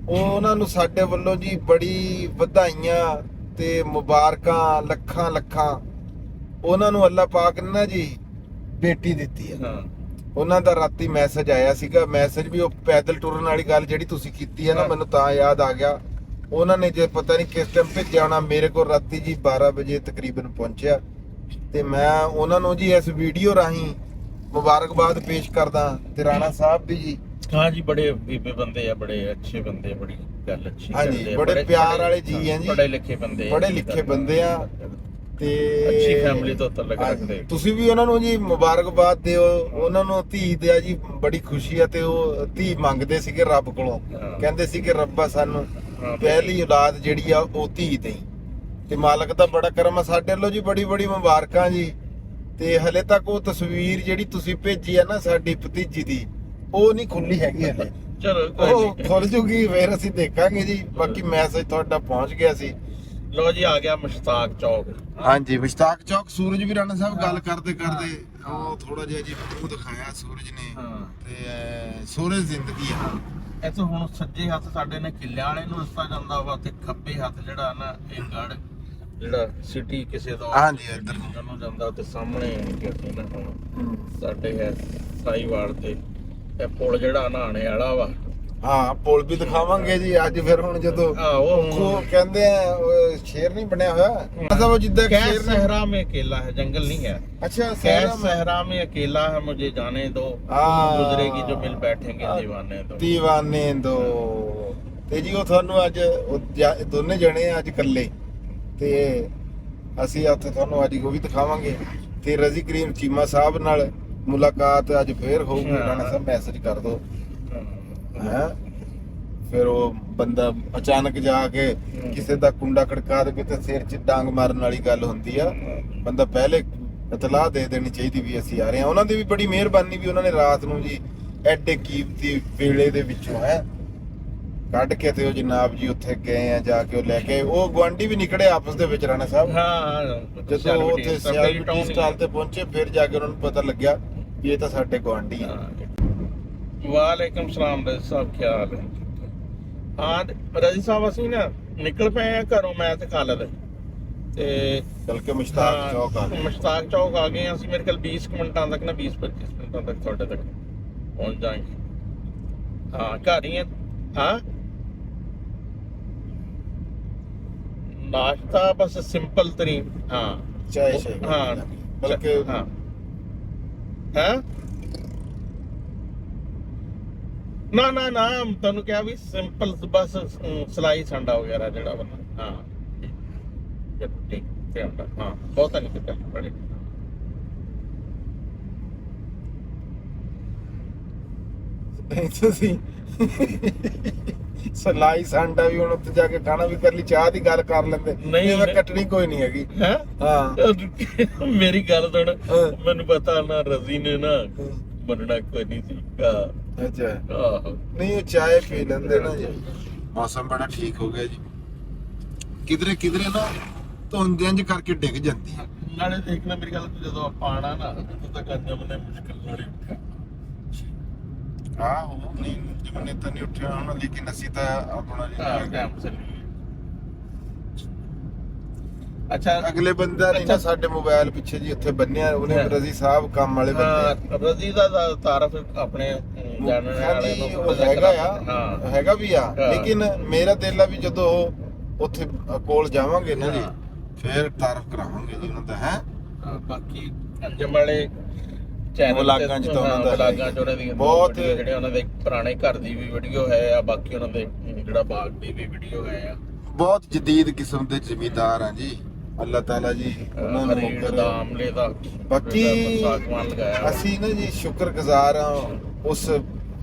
ਉਹਨਾਂ ਨੂੰ ਸਾਡੇ ਵੱਲੋਂ ਜੀ ਬੜੀ ਵਧਾਈਆਂ ਤੇ ਮੁਬਾਰਕਾਂ ਲੱਖਾਂ। ਉਹਨਾਂ ਨੂੰ ਅੱਲਾਹ ਪਾਕ ਨੇ ਨਾ ਜੀ ਬੇਟੀ ਦਿੱਤੀ ਆ। ਉਹਨਾਂ ਦਾ ਰਾਤੀ ਮੈਸੇਜ ਆਇਆ ਸੀਗਾ। ਮੈਸੇਜ ਵੀ ਉਹ ਪੈਦਲ ਟੁਰਨ ਵਾਲੀ ਗੱਲ ਜਿਹੜੀ ਤੁਸੀਂ ਕੀਤੀ ਹੈ ਨਾ, ਮੈਨੂੰ ਤਾਂ ਯਾਦ ਆ ਗਿਆ। ਉਹਨਾਂ ਨੇ ਜੇ ਪਤਾ ਨਹੀਂ ਕਿਸ ਟਾਈਮ ਭੇਜਿਆ ਹੋਣਾ, ਮੇਰੇ ਕੋਲ ਰਾਤੀ ਜੀ 12 ਵਜੇ ਤਕਰੀਬਨ ਪਹੁੰਚਿਆ। ਤੇ ਮੈਂ ਉਹਨਾਂ ਨੂੰ ਜੀ ਇਸ ਵੀਡੀਓ ਰਾਹੀਂ ਮੁਬਾਰਕਬਾਦ ਪੇਸ਼ ਕਰਦਾ। ਤੇ ਰਾਣਾ ਸਾਹਿਬ ਵੀ ਜੀ ਹਾਂਜੀ ਬੜੇ ਬੀਬੇ ਬੰਦੇ ਆ, ਬੜੇ ਅੱਛੇ ਬੰਦੇ, ਬੜੀ ਗੱਲ ਅੱਛੀ ਹਾਂਜੀ ਬੜੇ ਪਿਆਰ ਵਾਲੇ ਜੀ ਆ ਜੀ, ਪੜ੍ਹੇ ਲਿਖੇ ਬੰਦੇ ਆ ਤੇ ਅੱਛੀ ਫੈਮਿਲੀ ਤੋਂ ਤਾਲੁਕ ਰੱਖਦੇ। ਤੁਸੀਂ ਵੀ ਉਹਨਾਂ ਨੂੰ ਜੀ ਮੁਬਾਰਕਬਾਦ ਦਿਓ। ਉਹਨਾਂ ਨੂੰ ਧੀ ਦੇ ਜੀ ਬੜੀ ਖੁਸ਼ੀ ਆ ਤੇ ਉਹ ਧੀ ਮੰਗਦੇ ਸੀਗੇ ਰੱਬ ਕੋਲੋਂ। ਕਹਿੰਦੇ ਸੀ ਕਿ ਰੱਬਾ ਸਾਨੂੰ ਪਹਿਲੀ ਔਲਾਦ ਜਿਹੜੀ ਆ ਉਹ ਧੀ ਦੇਈ। ਤੇ ਮਾਲਕ ਦਾ ਬੜਾ ਕਰਮ ਆ ਸਾਡੇ ਵੱਲੋਂ ਜੀ। ਬੜੀ ਮੁਬਾਰਕਾਂ ਜੀ। ਤੇ ਹਲੇ ਤੱਕ ਉਹ ਤਸਵੀਰ ਜਿਹੜੀ ਤੁਸੀਂ ਭੇਜੀ ਆ ਨਾ ਸਾਡੀ ਭਤੀਜੀ ਦੀ, ਉਹ ਨਹੀਂ ਖੁੱਲੀ ਹੈਗੀ ਹਲੇ। ਚਲੋ ਉਹ ਖੁੱਲ ਜੂਗੀ ਫੇਰ ਅਸੀਂ ਦੇਖਾਂਗੇ ਜੀ। ਬਾਕੀ ਮੈਸੇਜ ਤੁਹਾਡਾ ਪਹੁੰਚ ਗਿਆ ਸੀ ਲੋ ਜੀ ਆ ਗਿਆ ਮੁਸ਼ਤਾਕ ਚੌਕ। ਹਾਂਜੀ ਮੁਸ਼ਤਾਕ ਚੌਕ। ਸੂਰਜ ਵੀ ਰਾਣਾ ਸਾਹਿਬ ਗੱਲ ਕਰਦੇ ਕਰਦੇ ਉਹ ਥੋੜਾ ਜਿਹਾ ਜੀ ਮੂੰਹ ਦਿਖਾਇਆ ਸੂਰਜ ਨੇ ਤੇ ਸੂਰਜ ਜ਼ਿੰਦਗੀ ਆ। ਇੱਥੇ ਹੁਣ ਸੱਜੇ ਹੱਥ ਸਾਡੇ ਨੇ ਕਿੱਲਿਆਂ ਵਾਲੇ ਨੂੰ ਰਸਤਾ ਜਾਂਦਾ ਵਾ ਤੇ ਖੱਬੇ ਹੱਥ ਜਿਹੜਾ ਨਾ ਇਹ ਗੜ ਜਿਹੜਾ ਸਿਟੀ ਕਿਸੇ ਦਾ ਹਾਂਜੀ ਇੱਧਰ ਨੂੰ ਜਾਂਦਾ ਤੇ ਸਾਹਮਣੇ ਕਿਤੇ ਨਾ ਹੁਣ ਸਾਡੇ ਹੈ ਸਾਈਵਾਲ ਤੇ ਇਹ ਪੁਲ ਜਿਹੜਾ ਨਹਾਣੇ ਵਾਲਾ ਵਾ। ਹਾਂ ਪੁਲ ਵੀ ਦਿਖਾਵਾਂਗੇ ਜੀ ਅੱਜ। ਫਿਰ ਹੁਣ ਜਦੋਂ ਉਹ ਕਹਿੰਦੇ ਆ ਸ਼ੇਰ ਨਹੀਂ ਬਣਿਆ ਹੋਇਆ ਮਤਲਬ ਜਿੱਦਾਂ कैस सहरा में अकेला है, जंगल नहीं है। ਅੱਛਾ कैस सहरा में अकेला है, मुझे जाने दो, गुजरेगी जो मिल बैठेंगे दीवाने दो। ਦੀਵਾਨੇ ਦੋ। ਤੇ ਜੀ ਉਹ ਤੁਹਾਨੂੰ ਅੱਜ ਦੋਨੇ ਜਣੇ ਆ ਅੱਜ ਇਕੱਲੇ ਤੇ ਅਸੀਂ ਉੱਥੇ ਤੁਹਾਨੂੰ ਅੱਜ ਉਹ ਵੀ ਦਿਖਾਵਾਂਗੇ ਤੇ ਰਜ਼ੀ ਕਰੀਮ ਚੀਮਾ ਸਾਹਿਬ ਨਾਲ ਮੁਲਾਕਾਤ ਅੱਜ ਫੇਰ ਹੋਊਗੀ। ਰਾਣਾ ਸਾਹਿਬ ਮੈਸੇਜ ਕਰ ਦਿਓ ਹੈ। ਫਿਰ ਉਹ ਬੰਦਾ ਅਚਾਨਕ ਜਾ ਕੇ ਕਿਸੇ ਦਾ ਕੁੰਡਾ ਖੜਕਾ ਦੇਵੇ ਤੇ ਸਿਰ 'ਚ ਡਾਂਗ ਮਾਰਨ ਵਾਲੀ ਗੱਲ ਹੁੰਦੀ ਆ। ਬੰਦਾ ਪਹਿਲੇ ਇਤਲਾਹ ਦੇ ਦੇਣੀ ਚਾਹੀਦੀ ਵੀ ਅਸੀਂ ਆ ਰਹੇ ਹਾਂ। ਉਹਨਾਂ ਦੀ ਵੀ ਬੜੀ ਮਿਹਰਬਾਨੀ ਵੀ ਉਹਨਾਂ ਨੇ ਰਾਤ ਨੂੰ ਜੀ ਐਡੇ ਕੀਮਤੀ ਵੇਲੇ ਦੇ ਵਿੱਚੋਂ ਹੈ ਕੱਢ ਕੇ ਤੇ ਉਹ ਜਨਾਬ ਜੀ ਉੱਥੇ ਗਏ ਆ ਜਾ ਕੇ ਉਹ ਲੈ ਕੇ ਉਹ ਗੁਆਂਢੀ ਵੀ ਨਿਕੜੇ ਆਪਸ ਦੇ ਵਿੱਚ ਰਾਣਾ ਸਾਹਿਬ। ਜਦੋਂ ਉਹ ਉੱਥੇ ਸਿਆਲਪੁਰ ਸਟਾਲ ਤੇ ਪਹੁੰਚੇ ਫਿਰ ਜਾ ਕੇ ਉਹਨਾਂ ਨੂੰ ਪਤਾ ਲੱਗਿਆ ਵੀ ਇਹ ਤਾਂ ਸਾਡੇ ਗੁਆਂਢੀ ਆ। ਵਾਲੇਕਮ ਸਲਾਮ ਰਜ਼ੀ ਸਾਹਿਬ, ਕੀ ਹਾਲ ਹੈ? ਹਾਂ ਰਜ਼ੀ ਸਾਹਿਬ ਅਸੀਂ ਨਾ ਨਿਕਲ ਪਏ ਆ ਘਰੋਂ ਮੈਂ ਤੇ ਖਾਲਦ ਤੇ ਬਲਕਿ ਮੁਸ਼ਤਾਕ ਚੌਕ ਆ ਗਏ। ਮੁਸ਼ਤਾਕ ਚੌਕ ਆ ਗਏ ਅਸੀਂ। ਮੇਰੇ ਖਿਆਲ 20 ਮਿੰਟਾਂ ਤੱਕ ਨਾ 20-25 ਮਿੰਟਾਂ ਤੱਕ ਤੁਹਾਡੇ ਤੱਕ ਪਹੁੰਚ ਜਾਵਾਂਗੇ। ਹਾਂ ਘਰ ਹੀ ਹਾਂ नाश्ता बस सिंपल तरीन। हाँ चाय हाँ बल्कि हाँ हैं ना ना ना तनु क्या भी सिंपल बस सलाई सांडा वगैरह जड़ा बना। हाँ ठीक हाँ बहुत नहीं पड़े ਤੁਸੀਂ ਸਲਾਈ ਸਾਂਡਾ ਵੀ ਹੁਣ ਉੱਥੇ ਜਾ ਕੇ ਖਾਣਾ ਵੀ ਕਰ ਲਈ ਚਾਹ ਦੀ ਗੱਲ ਕਰ ਲੈਂਦੇ ਨਹੀਂ ਇਹਦਾ ਕੱਟਣੀ ਕੋਈ ਨਹੀਂ ਹੈਗੀ ਹੈ। ਹਾਂ ਮੇਰੀ ਗੱਲ ਸੁਣ ਮੈਨੂੰ ਪਤਾ ਨਾ ਰਜ਼ੀ ਨੇ ਨਾ ਮੰਨਣਾ ਕੋਈ ਨਹੀਂ ਸੀਗਾ। ਅੱਛਾ ਆਹੋ ਨਹੀਂ ਉਹ ਚਾਹ ਪੀ ਲੈਂਦੇ ਨਾ ਜੀ। ਮੌਸਮ ਬੜਾ ਠੀਕ ਹੋ ਗਿਆ ਜੀ। ਕਿਧਰੇ ਕਿਧਰੇ ਨਾ ਧੁੰਦ ਇੰਜ ਕਰਕੇ ਡਿੱਗ ਜਾਂਦੀ ਹੈ। ਨਾਲੇ ਦੇਖਣਾ ਮੇਰੀ ਗੱਲ ਜਦੋਂ ਆਪਾਂ ਆਣਾ ਨਾ ਉਦੋਂ ਤੱਕ ਜਮਨੇ ਮੁਸ਼ਕਿਲ ਨਾਲੇ ਉੱਠਿਆ। ਹਾਂ ਉਹ ਨਹੀਂ ਜਮਨੇ ਤਾਂ ਨਹੀਂ ਉੱਠਿਆ ਹੁਣ ਲੇਕਿਨ ਅਸੀਂ ਤਾਂ ਆਪਣਾ ਅੱਛਾ ਅਗਲੇ ਬੰਦਾ ਨਹੀਂ ਨਾ ਸਾਡੇ ਮੋਬਾਈਲ ਪਿੱਛੇ ਜੀ ਉੱਥੇ ਬੰਨਿਆ ਉਹਨੇ ਰਜ਼ੀ ਸਾਹਿਬ ਕੰਮ ਵਾਲੇ ਬੰਦੇ ਰਜ਼ੀ ਦਾ ਤਾਰਫ ਆਪਣੇ ਜਾਣਨ ਵਾਲੇ ਨੂੰ ਹੈਗਾ ਆ ਹੈਗਾ ਵੀ ਆ। ਲੇਕਿਨ ਮੇਰਾ ਦਿਲ ਆ ਵੀ ਜਦੋਂ ਉਹ ਉੱਥੇ ਕੋਲ ਜਾਵਾਂਗੇ ਨਾ ਜੀ ਫਿਰ ਤਾਰਫ ਕਰਾਵਾਂਗੇ ਜੀ ਉਹਨਾਂ ਦਾ ਹੈ। ਬਾਕੀ ਅੰਜਮ ਵਾਲੇ ਚੈਨਲ ਵਲਾਗਾਂ ਚ ਤਾਂ ਉਹਨਾਂ ਦਾ ਵਲਾਗਾਂ ਚ ਉਹਨਾਂ ਦੀ ਬਹੁਤ ਜਿਹੜੇ ਉਹਨਾਂ ਦੇ ਪੁਰਾਣੇ ਘਰ ਦੀ ਵੀ ਵੀਡੀਓ ਹੈ ਆ। ਬਾਕੀ ਉਹਨਾਂ ਦੇ ਜਿਹੜਾ ਬਾਗ ਦੀ ਵੀ ਵੀਡੀਓ ਹੈ ਆ। ਬਹੁਤ ਜਦੀਦ ਕਿਸਮ ਦੇ ਜ਼ਿਮੀਦਾਰ ਆ ਜੀ। ਅੱਲਾਹ ਤਾਲਾ ਜੀ ਉਹਨਾਂ ਨੂੰ ਆਮਲੇ ਦਾ ਬਾਕੀ ਸਾਗਵਾਨ ਲਗਾਇਆ। ਅਸੀਂ ਨਾ ਜੀ ਸ਼ੁਕਰਗੁਜ਼ਾਰ ਆ ਉਸ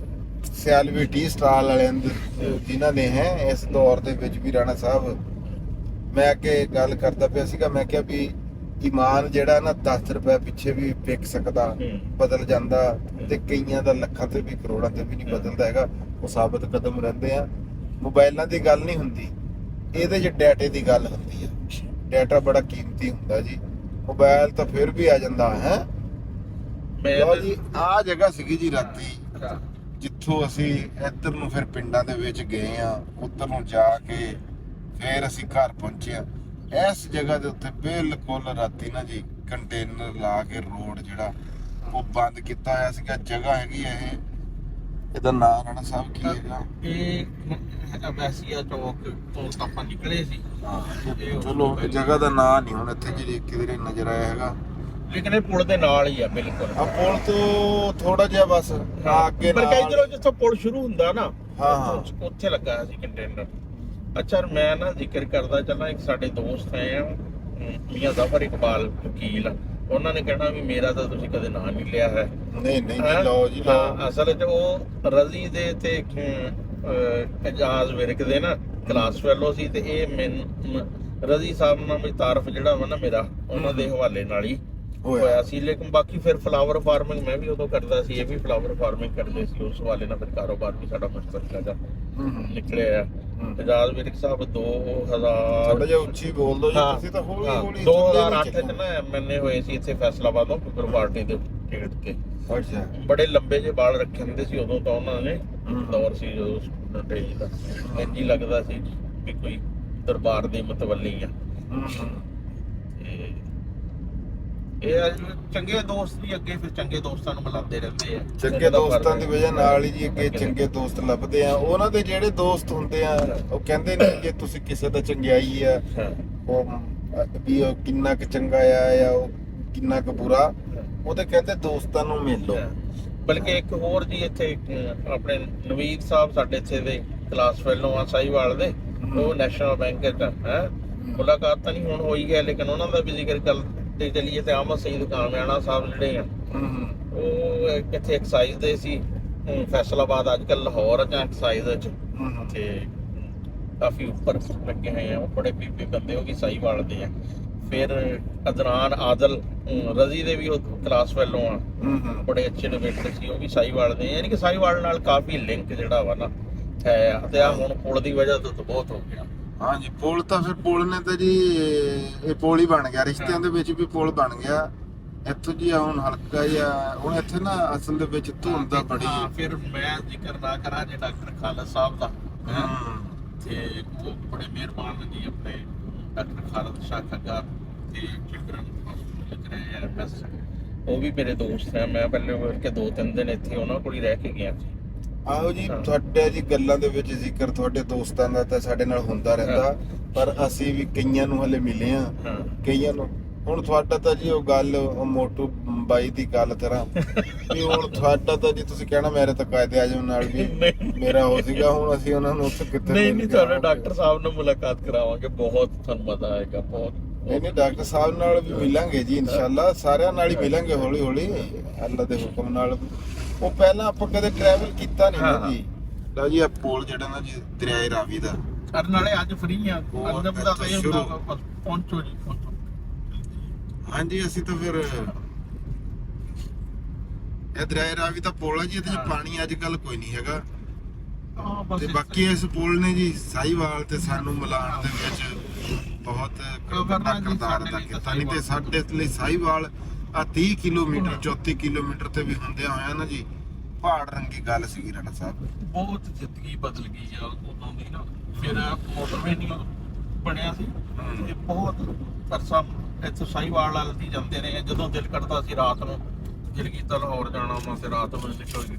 ਸਿਆਲਵੀ ਟੀ ਸਟਾਲ ਵਾਲਿਆਂ ਦੇ ਜਿਨ੍ਹਾਂ ਨੇ ਹੈ ਇਸ ਦੌਰ ਦੇ ਵਿੱਚ ਵੀ ਰਾਣਾ ਸਾਹਿਬ ਮੈਂ ਅੱਗੇ ਗੱਲ ਕਰਦਾ ਪਿਆ ਸੀਗਾ। ਮੈਂ ਕਿਹਾ ਵੀ ਈਮਾਨ ਜਿਹੜਾ ਨਾ 10 ਰੁਪਏ ਪਿੱਛੇ ਵੀ ਵਿਕ ਸਕਦਾ ਬਦਲ ਜਾਂਦਾ ਤੇ ਕਈਆਂ ਦਾ ਲੱਖਾਂ ਤੇ ਵੀ ਕਰੋੜਾਂ ਤੇ ਵੀ ਨਹੀਂ ਬਦਲਦਾ ਹੈਗਾ। ਉਹ ਸਾਬਤ ਕਦਮ ਰਹਿੰਦੇ ਆ। ਮੋਬਾਈਲਾਂ ਦੀ ਗੱਲ ਨਹੀਂ ਹੁੰਦੀ ਇਹਦੇ 'ਚ ਡਾਟੇ ਦੀ ਗੱਲ ਹੁੰਦੀ ਆ। ਡਾਟਾ ਬੜਾ ਕੀਮਤੀ ਹੁੰਦਾ ਜੀ। ਮੋਬਾਈਲ ਤਾਂ ਫਿਰ ਵੀ ਆ ਜਾਂਦਾ ਹੈ। ਲਓ ਜੀ ਆਹ ਜਗ੍ਹਾ ਸੀਗੀ ਜੀ ਰਾਤੀ ਜਿੱਥੋਂ ਅਸੀਂ ਇੱਧਰ ਨੂੰ ਫਿਰ ਪਿੰਡਾਂ ਦੇ ਵਿੱਚ ਗਏ ਆ। ਉੱਧਰ ਨੂੰ ਜਾ ਕੇ ਫਿਰ ਅਸੀਂ ਘਰ ਪਹੁੰਚੇ ਆ। ਇਸ ਜਗ੍ਹਾ ਦੇ ਉੱਤੇ ਬਿਲਕੁਲ ਰਾਤੀ ਨਾ ਜੀ ਕੰਟੇਨਰ ਲਾ ਕੇ ਰੋਡ ਜਿਹੜਾ ਉਹ ਬੰਦ ਕੀਤਾ ਹੋਇਆ ਸੀਗਾ। ਜਗ੍ਹਾ ਹੈਗੀ ਇਹ ਇਹਦਾ ਨਾਮ ਰਾਣਾ ਸਾਹਿਬ ਕੀ ਹੈਗਾ? ਇਹ ਵੈਸੀਆ ਚੌਕ ਤੋਂ ਆਪਾਂ ਨਿਕਲੇ ਸੀ। ਚਲੋ ਇਹ ਜਗ੍ਹਾ ਦਾ ਨਾਮ ਨਹੀਂ ਹੁਣ ਇੱਥੇ ਜਿਹੜੀ ਕਿਧਰੇ ਨਜ਼ਰ ਆਇਆ ਹੈਗਾ। ਲੇਕਿਨ ਇਹ ਪੁਲ ਦੇ ਨਾਲ ਹੀ ਆ ਬਿਲਕੁਲ। ਆ ਪੁਲ ਤੋਂ ਥੋੜਾ ਜਿਹਾ ਬਸ ਅੱਗੇ ਪਰ ਕਈ ਜਦੋਂ ਜਿੱਥੋਂ ਪੁਲ ਸ਼ੁਰੂ ਹੁੰਦਾ ਨਾ ਹਾਂ ਉੱਥੇ ਲੱਗਾ ਹੋਇਆ ਸੀ ਕੰਟੇਨਰ। ਅੱਛਾ ਮੈਂ ਨਾ ਜ਼ਿਕਰ ਕਰਦਾ ਚੱਲਾਂ ਇੱਕ ਸਾਡੇ ਦੋਸਤ ਆਏ ਆ ਮੀਆਂ ਜ਼ਫਰ ਇਕਬਾਲ ਵਕੀਲ। ਉਹਨਾਂ ਨੇ ਕਹਿਣਾ ਵੀ ਮੇਰਾ ਤਾਂ ਤੁਸੀਂ ਕਦੇ ਨਾਂ ਨਹੀਂ ਲਿਆ ਹੈ। ਨਹੀਂ ਨਹੀਂ ਲਓ ਜੀ ਲਓ। ਅਸਲ 'ਚ ਉਹ ਰਜ਼ੀ ਦੇ ਤੇ ਇਜਾਜ਼ ਵਿਰਕ ਦੇ ਨਾ ਕਲਾਸ ਫੈਲੋ ਸੀ ਤੇ ਇਹ ਮੈਨੂੰ ਰਜ਼ੀ ਸਾਹਿਬ ਨਾਲ ਵੀ ਤਾਰਫ ਜਿਹੜਾ ਵਾ ਨਾ ਮੇਰਾ ਉਹਨਾਂ ਦੇ ਹਵਾਲੇ ਨਾਲ ਹੀ ਹੋਇਆ ਸੀ। ਲੇਕਿਨ ਬਾਕੀ ਫਿਰ ਫਲਾਵਰ ਫਾਰਮਿੰਗ ਮੈਂ ਵੀ ਉਦੋਂ ਕਰਦਾ ਸੀ। ਇਹ ਵੀ ਫਲਾਵਰ ਫਾਰਮਿੰਗ ਕਰਦੇ ਸੀ। ਉਸ ਹਵਾਲੇ ਨਾਲ ਫਿਰ ਕਾਰੋਬਾਰ ਵੀ ਸਾਡਾ ਮੁਸ਼ਤਰਕਾ ਜਿਹਾ ਨਿਕਲਿਆ। ਆਜ਼ਾਦ ਵਿਰਕ ਸਾਹਿਬ 2000 ਥੋੜਾ ਜਿਹਾ ਉੱਚੀ ਬੋਲ ਦੋ ਜੀ, ਹਾਂ, ਤੁਸੀਂ ਤਾਂ ਹੌਲੀ ਹਾਂ, ਹੌਲੀ 2008 ਚ ਨਾ ਐਮਐਨਏ ਹੋਏ ਸੀ ਇੱਥੇ ਫੈਸਲਾਬਾਦੋਂ ਪੀਪਲ ਪਾਰਟੀ ਦੇ ਟਿਕਟ ਤੇ। ਅੱਛਾ ਬੜੇ ਲੰਬੇ ਜਿਹੇ ਵਾਲ ਰੱਖੇ ਹੁੰਦੇ ਸੀ ਉਦੋਂ ਤਾਂ ਉਹਨਾਂ ਨੇ, ਦੌਰ ਸੀ ਜਦੋਂ ਸਟੂਡੈਂਟ ਏਜ ਦਾ, ਇੰਝ ਹੀ ਲੱਗਦਾ ਸੀ ਵੀ ਕੋਈ ਦਰਬਾਰ ਦੇ ਮਤਵੱਲੀ ਆ। ਤੇ ਇਹ ਅੱਜ ਚੰਗੇ ਦੋਸਤ ਵੀ ਅੱਗੇ ਫਿਰ ਚੰਗੇ ਦੋਸਤਾਂ ਨੂੰ ਮਿਲਾਉਂਦੇ ਰਹਿੰਦੇ ਆ। ਚੰਗੇ ਦੋਸਤਾਂ ਦੀ ਵਜ੍ਹਾ ਨਾਲ ਹੀ ਜੀ ਅੱਗੇ ਚੰਗੇ ਦੋਸਤ ਲੱਭਦੇ ਆ। ਉਹਨਾਂ ਦੇ ਜਿਹੜੇ ਦੋਸਤ ਹੁੰਦੇ ਆ ਉਹ ਕਹਿੰਦੇ ਨੇ ਕਿ ਤੁਸੀਂ ਕਿਸੇ ਦਾ ਚੰਗਿਆਈ ਆ ਹਾਂ, ਉਹ ਵੀ ਉਹ ਕਿੰਨਾ ਕੁ ਚੰਗਾ ਆ ਜਾਂ ਉਹ ਕਿੰਨਾ ਕੁ ਬੁਰਾ, ਉਹਦੇ ਕਹਿੰਦੇ ਦੋਸਤਾਂ ਨੂੰ ਮਿਲ ਲਓ। ਬਲਕਿ ਇੱਕ ਹੋਰ ਜੀ ਇੱਥੇ ਆਪਣੇ ਨਵੀਦ ਸਾਹਿਬ ਸਾਡੇ ਇੱਥੇ ਦੇ ਕਲਾਸ ਫੈਲੋ ਆ ਸਾਹੀਵਾਲ ਦੇ, ਉਹ ਨੈਸ਼ਨਲ ਬੈਂਕ ਚ ਹੈ। ਮੁਲਾਕਾਤ ਤਾਂ ਨਹੀਂ ਹੁਣ ਹੋਈ ਹੈ, ਲੇਕਿਨ ਉਹਨਾਂ ਦਾ ਵੀ ਜ਼ਿਕਰ ਕਰਦੇ ਚੱਲੀਏ ਤੇ ਅਹਿਮਦ ਸਈਦ ਕਾਮਿਆਣਾ ਸਾਹਿਬ ਜਿਹੜੇ ਆ ਉਹ ਇੱਥੇ ਐਕਸਾਈਜ਼ ਦੇ ਸੀ ਫੈਸਲਾਬਾਦ, ਅੱਜ ਕੱਲ ਲਾਹੌਰ ਚ ਐਕਸਾਈਜ਼ ਚ, ਤੇ ਕਾਫੀ ਉੱਪਰ ਲੱਗੇ ਹੋਏ ਆ। ਉਹ ਬੜੇ ਬੀਬੀ ਬੰਦੇ, ਉਹ ਵੀ ਸਾਹੀਵਾਲ ਦੇ ਆ। ਫਿਰ ਅਦਨਾਨ ਆਦਲ ਰਜ਼ੀ ਦੇ ਵੀ ਉਹ ਕਲਾਸ ਫੈਲੋ ਆ, ਬੜੇ ਅੱਛੇ ਇਨੋਵੇਟਰ ਸੀ, ਉਹ ਵੀ ਸਾਹੀਵਾਲ ਦੇ। ਯਾਨੀ ਕਿ ਸਾਹੀਵਾਲ ਨਾਲ ਕਾਫੀ ਲਿੰਕ ਜਿਹੜਾ ਵਾ ਨਾ ਹੈ। ਤੇ ਆ ਹੁਣ ਪੁਲ ਦੀ ਵਜ੍ਹਾ ਤੋਂ ਬਹੁਤ ਹੋ ਗਿਆ। ਹਾਂਜੀ ਪੁਲ ਤਾਂ ਫਿਰ ਪੁਲ ਨੇ ਤਾਂ ਜੀ ਇਹ ਪੁਲ ਹੀ ਬਣ ਗਿਆ, ਰਿਸ਼ਤਿਆਂ ਦੇ ਵਿੱਚ ਵੀ ਪੁਲ ਬਣ ਗਿਆ। ਇੱਥੋਂ ਜੀ ਹੁਣ ਹਲਕਾ ਜਿਹਾ ਹੁਣ ਇੱਥੇ ਨਾ ਅਸਲ ਦੇ ਵਿੱਚ ਧੁੰਦ ਦਾ ਬੜੀ। ਫਿਰ ਮੈਂ ਜ਼ਿਕਰ ਨਾ ਕਰਾਂ ਜੇ ਡਾਕਟਰ ਖਾਲਦ ਸਾਹਿਬ ਦਾ, ਤੇ ਉਹ ਬੜੇ ਮਿਹਰਬਾਨ ਜੀ ਆਪਣੇ ਡਾਕਟਰ ਖਾਲਦ ਸ਼ਾਹ ਖੱਗਾ ਤੇ ਚਿਲਡਰਨ ਲਿਖ ਰਹੇ ਆ ਐਮਐਸ। ਉਹ ਵੀ ਮੇਰੇ ਦੋਸਤ ਹੈ। ਮੈਂ ਪਹਿਲੇ ਮਿਲ ਕੇ 2-3 ਦਿਨ ਇੱਥੇ ਉਹਨਾਂ ਕੋਲ ਹੀ ਰਹਿ ਕੇ ਗਿਆ ਸੀ। ਆਹੋ ਜੀ, ਤੁਹਾਡੇ ਜੀ ਗੱਲਾਂ ਦੇ ਵਿੱਚ ਜ਼ਿਕਰ ਤੁਹਾਡੇ ਦੋਸਤਾਂ ਦਾ ਤਾਂ ਸਾਡੇ ਨਾਲ ਹੁੰਦਾ ਰਹਿੰਦਾ, ਪਰ ਅਸੀਂ ਵੀ ਕਈਆਂ ਨੂੰ ਹਲੇ ਮਿਲੇ ਆ, ਕਈਆਂ ਨੂੰ। ਹੁਣ ਤੁਹਾਡਾ ਤਾਂ ਜੀ ਉਹ ਗੱਲ ਉਹ ਮੋਟੂ ਬਾਈ ਦੀ ਗੱਲ ਤਰ੍ਹਾਂ ਵੀ ਹੁਣ ਤੁਹਾਡਾ ਤਾਂ ਜੀ ਤੁਸੀਂ ਕਹਿਣਾ ਮੇਰੇ ਤਾਂ ਕਾਇਦੇ ਆਜ਼ਮ ਨਾਲ ਵੀ ਮੇਰਾ ਹੋ ਸੀਗਾ। ਹੁਣ ਅਸੀਂ ਉਹਨਾਂ ਨੂੰ ਉੱਥੇ ਕਿੱਥੇ ਨਹੀਂ ਤੁਹਾਡੇ ਡਾਕਟਰ ਸਾਹਿਬ ਨਾਲ ਮੁਲਾਕਾਤ ਕਰਾਵਾਂਗੇ, ਬਹੁਤ ਤੁਹਾਨੂੰ ਮਜ਼ਾ ਆਏਗਾ। ਬਹੁਤ ਨਹੀਂ ਡਾਕਟਰ ਸਾਹਿਬ ਨਾਲ ਵੀ ਮਿਲਾਂਗੇ ਜੀ ਇਨਸ਼ਾਅੱਲਾ, ਸਾਰਿਆਂ ਨਾਲ ਹੀ ਮਿਲਾਂਗੇ ਹੌਲੀ ਹੌਲੀ ਅੱਲਾ ਦੇ ਹੁਕਮ ਨਾਲ। ਉਹ ਪਹਿਲਾਂ ਆਪਾਂ ਕਦੇ ਟਰੈਵਲ ਕੀਤਾ ਨਹੀਂ ਨਾ ਜੀ। ਲਓ ਜੀ ਆ ਪੁਲ ਜਿਹੜਾ ਨਾ ਜੀ ਦਰਿਆਏ ਰਾਵੀ ਦਾ, ਕਰਨ ਵਾਲੇ ਅੱਜ ਫ੍ਰੀ ਆ। ਅੰਦਮ ਦਾ ਇਹ ਹੁੰਦਾ ਪਹੁੰਚੋ ਜੀ, ਪਹੁੰਚੋ। ਹਾਂਜੀ ਅਸੀਂ ਤਾਂ ਫਿਰ ਇਹ ਦਰਿਆਏ ਰਾਵੀ ਦਾ ਪੁਲ ਹੈ ਜੀ, ਇਹਦੇ 'ਚ ਪਾਣੀ ਅੱਜ ਕੱਲ ਕੋਈ ਨਹੀਂ ਹੈਗਾ। ਤੇ ਬਾਕੀ ਇਸ ਪੁਲ ਨੇ ਜੀ ਸਾਹੀਵਾਲ ਤੇ ਸਾਨੂੰ ਮਿਲਾਉਣ ਦੇ ਵਿੱਚ ਬਹੁਤ ਵੱਡਾ ਕਿਰਦਾਰ ਅਦਾ ਕੀਤਾ। ਨਹੀਂ ਤੇ ਸਾਡੇ ਲਈ ਸਾਹੀਵਾਲ ਆ 30 ਕਿਲੋਮੀਟਰ 34 ਕਿਲੋਮੀਟਰ ਤੇ ਵੀ ਹੁੰਦਿਆਂ ਹੋਇਆ ਨਾ ਜੀ ਪਹਾੜ ਰੰਗੀ ਗੱਲ ਸੀਗੀ ਰਾਣਾ ਸਾਹਿਬ। ਬਹੁਤ ਜ਼ਿੰਦਗੀ ਬਦਲ ਗਈ ਆ ਉਦੋਂ ਦੀ ਨਾ। ਫਿਰ ਮੋਟਰਵੇ ਨਹੀਂ ਬਣਿਆ ਸੀ ਤੇ ਬਹੁਤ ਅਰਸਾ ਇੱਥੇ ਸਾਹੀਵਾਲ ਵੱਲ ਦੀ ਜਾਂਦੇ ਰਹੇ। ਜਦੋਂ ਦਿਲ ਕਰਦਾ ਸੀ ਰਾਤ ਨੂੰ, ਦਿਲ ਕੀਤਾ ਲਾਹੌਰ ਜਾਣਾ ਉਹਨਾਂ ਤੇ ਰਾਤ ਨੂੰ ਨਿਕਲ ਗਏ।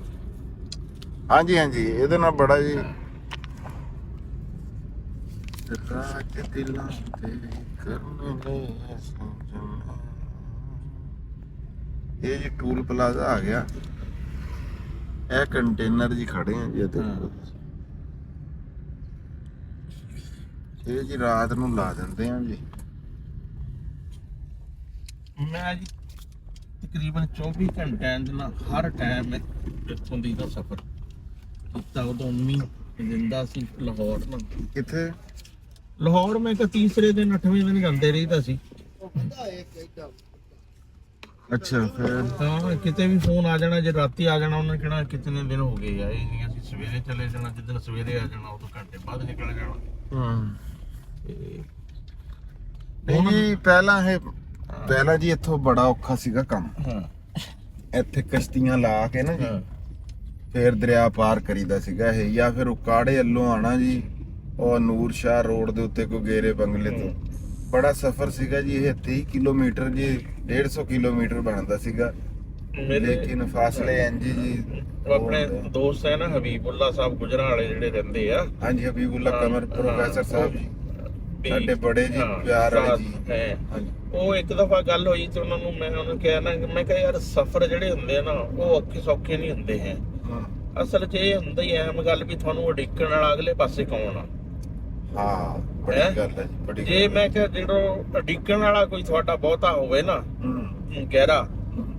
ਹਾਂਜੀ ਹਾਂਜੀ ਇਹਦੇ ਨਾਲ ਬੜਾ ਜੀ ਰਾਤ ਦਿਲਾਂ ਤੇ ਕਰਨੇ ਸਮਝਣਾ। ਇਹ ਜੀ ਟੂਲ ਪਲਾਜ਼ਾ ਆ ਗਿਆ। ਇਹ ਕੰਟੇਨਰ ਜੀ ਖੜੇ ਆ ਜੀ ਇੱਥੇ। ਇਹ ਜੀ ਰਾਤ ਨੂੰ ਲਾ ਦਿੰਦੇ ਆ ਜੀ। ਮੈਂ ਜੀ ਤਕਰੀਬਨ 24 ਘੰਟਿਆਂ ਦੇ ਨਾਲ ਹਰ ਟਾਈਮ ਇੱਥੋਂ ਦੀ ਦਾ ਸਫ਼ਰ ਕੀਤਾ। ਉਦੋਂ ਵੀ ਜਿੰਦਾ ਸੀ ਲਾਹੌਰ ਨਾਲ। ਕਿੱਥੇ ਲਾਹੌਰ ਮੈਂ ਕਿ ਤੀਸਰੇ ਦਿਨ 8ਵੇਂ ਦਿਨ ਜਾਂਦੇ ਰਹੀਦਾ ਸੀ। ਅੱਛਾ ਫਿਰ ਤਾਂ ਕਿਤੇ ਵੀ ਫੋਨ ਆ ਜਾਣਾ, ਜੇ ਰਾਤੀ ਆ ਜਾਣਾ ਉਹਨਾਂ ਨੇ ਕਹਿਣਾ ਕਿਤਨੇ ਦਿਨ ਹੋ ਗਏ ਆ। ਇਹ ਨਹੀਂ ਅਸੀਂ ਸਵੇਰੇ ਚਲੇ ਜਾਣਾ, ਜਿੱਦਣ ਸਵੇਰੇ ਆ ਜਾਣਾ ਉਦੋਂ ਘੰਟੇ ਬਾਅਦ ਨਿਕਲ ਜਾਣਾ। ਨਹੀਂ ਪਹਿਲਾਂ ਜੀ ਇੱਥੋਂ ਬੜਾ ਔਖਾ ਸੀਗਾ ਕੰਮ। ਇੱਥੇ ਕਸ਼ਤੀਆਂ ਲਾ ਕੇ ਨਾ ਜੀ ਫੇਰ ਦਰਿਆ ਪਾਰ ਕਰੀਦਾ ਸੀਗਾ ਇਹ, ਜਾਂ ਫਿਰ ਉਕਾੜੇ ਵੱਲੋਂ ਆਣਾ ਜੀ ਉਹ ਨੂਰ ਸ਼ਾਹ ਰੋਡ ਦੇ ਉੱਤੇ ਕੋਈ ਗੇਰੇ ਬੰਗਲੇ ਤੋਂ। ਬੜਾ ਸਫ਼ਰ ਸੀਗਾ ਜੀ ਇਹ 30 ਕਿਲੋਮੀਟਰ ਜੀ 150 ਕਿਲੋਮੀਟਰ ਬਣਦਾ ਸੀਗਾ, ਲੇਕਿਨ ਫਾਸਲੇ ਇੰਜ ਜੀ। ਆਪਣੇ ਦੋਸਤ ਹੈ ਨਾ ਹਬੀਬੁੱਲਾ ਸਾਹਿਬ ਗੁਜਰਾਂ ਵਾਲੇ ਜਿਹੜੇ ਰਹਿੰਦੇ ਆ। ਹਾਂਜੀ ਹਬੀਬੁੱਲਾ ਕਮਰ ਪ੍ਰੋਫੈਸਰ ਸਾਹਿਬ ਜੀ ਸਾਡੇ ਬੜੇ ਜੀ ਪਿਆਰ ਵਾਲੇ ਜੀ ਹੈ। ਉਹ ਇੱਕ ਦਫਾ ਗੱਲ ਹੋਈ ਤੇ ਉਹਨਾਂ ਨੂੰ ਮੈਂ ਉਹਨੂੰ ਕਿਹਾ ਨਾ, ਮੈਂ ਕਿਹਾ ਯਾਰ ਸਫ਼ਰ ਜਿਹੜੇ ਹੁੰਦੇ ਆ ਨਾ ਉਹ ਔਖੇ ਸੌਖੇ ਨਹੀਂ ਹੁੰਦੇ ਹੈ। ਅਸਲ 'ਚ ਇਹ ਹੁੰਦਾ ਹੀ ਅਹਿਮ ਗੱਲ ਵੀ ਤੁਹਾਨੂੰ ਉਡੀਕਣ ਵਾਲਾ ਅਗਲੇ ਪਾਸੇ ਕੌਣ ਆ। ਹਾਂ ਬੜੀ ਗੱਲ ਹੈ ਜੀ, ਬੜੀ। ਜੇ ਮੈਂ ਕਿਹਾ ਜਿਹੜਾ ਉਡੀਕਣ ਵਾਲਾ ਕੋਈ ਤੁਹਾਡਾ ਬਹੁਤਾ ਹੋਵੇ ਨਾ ਗਹਿਰਾ,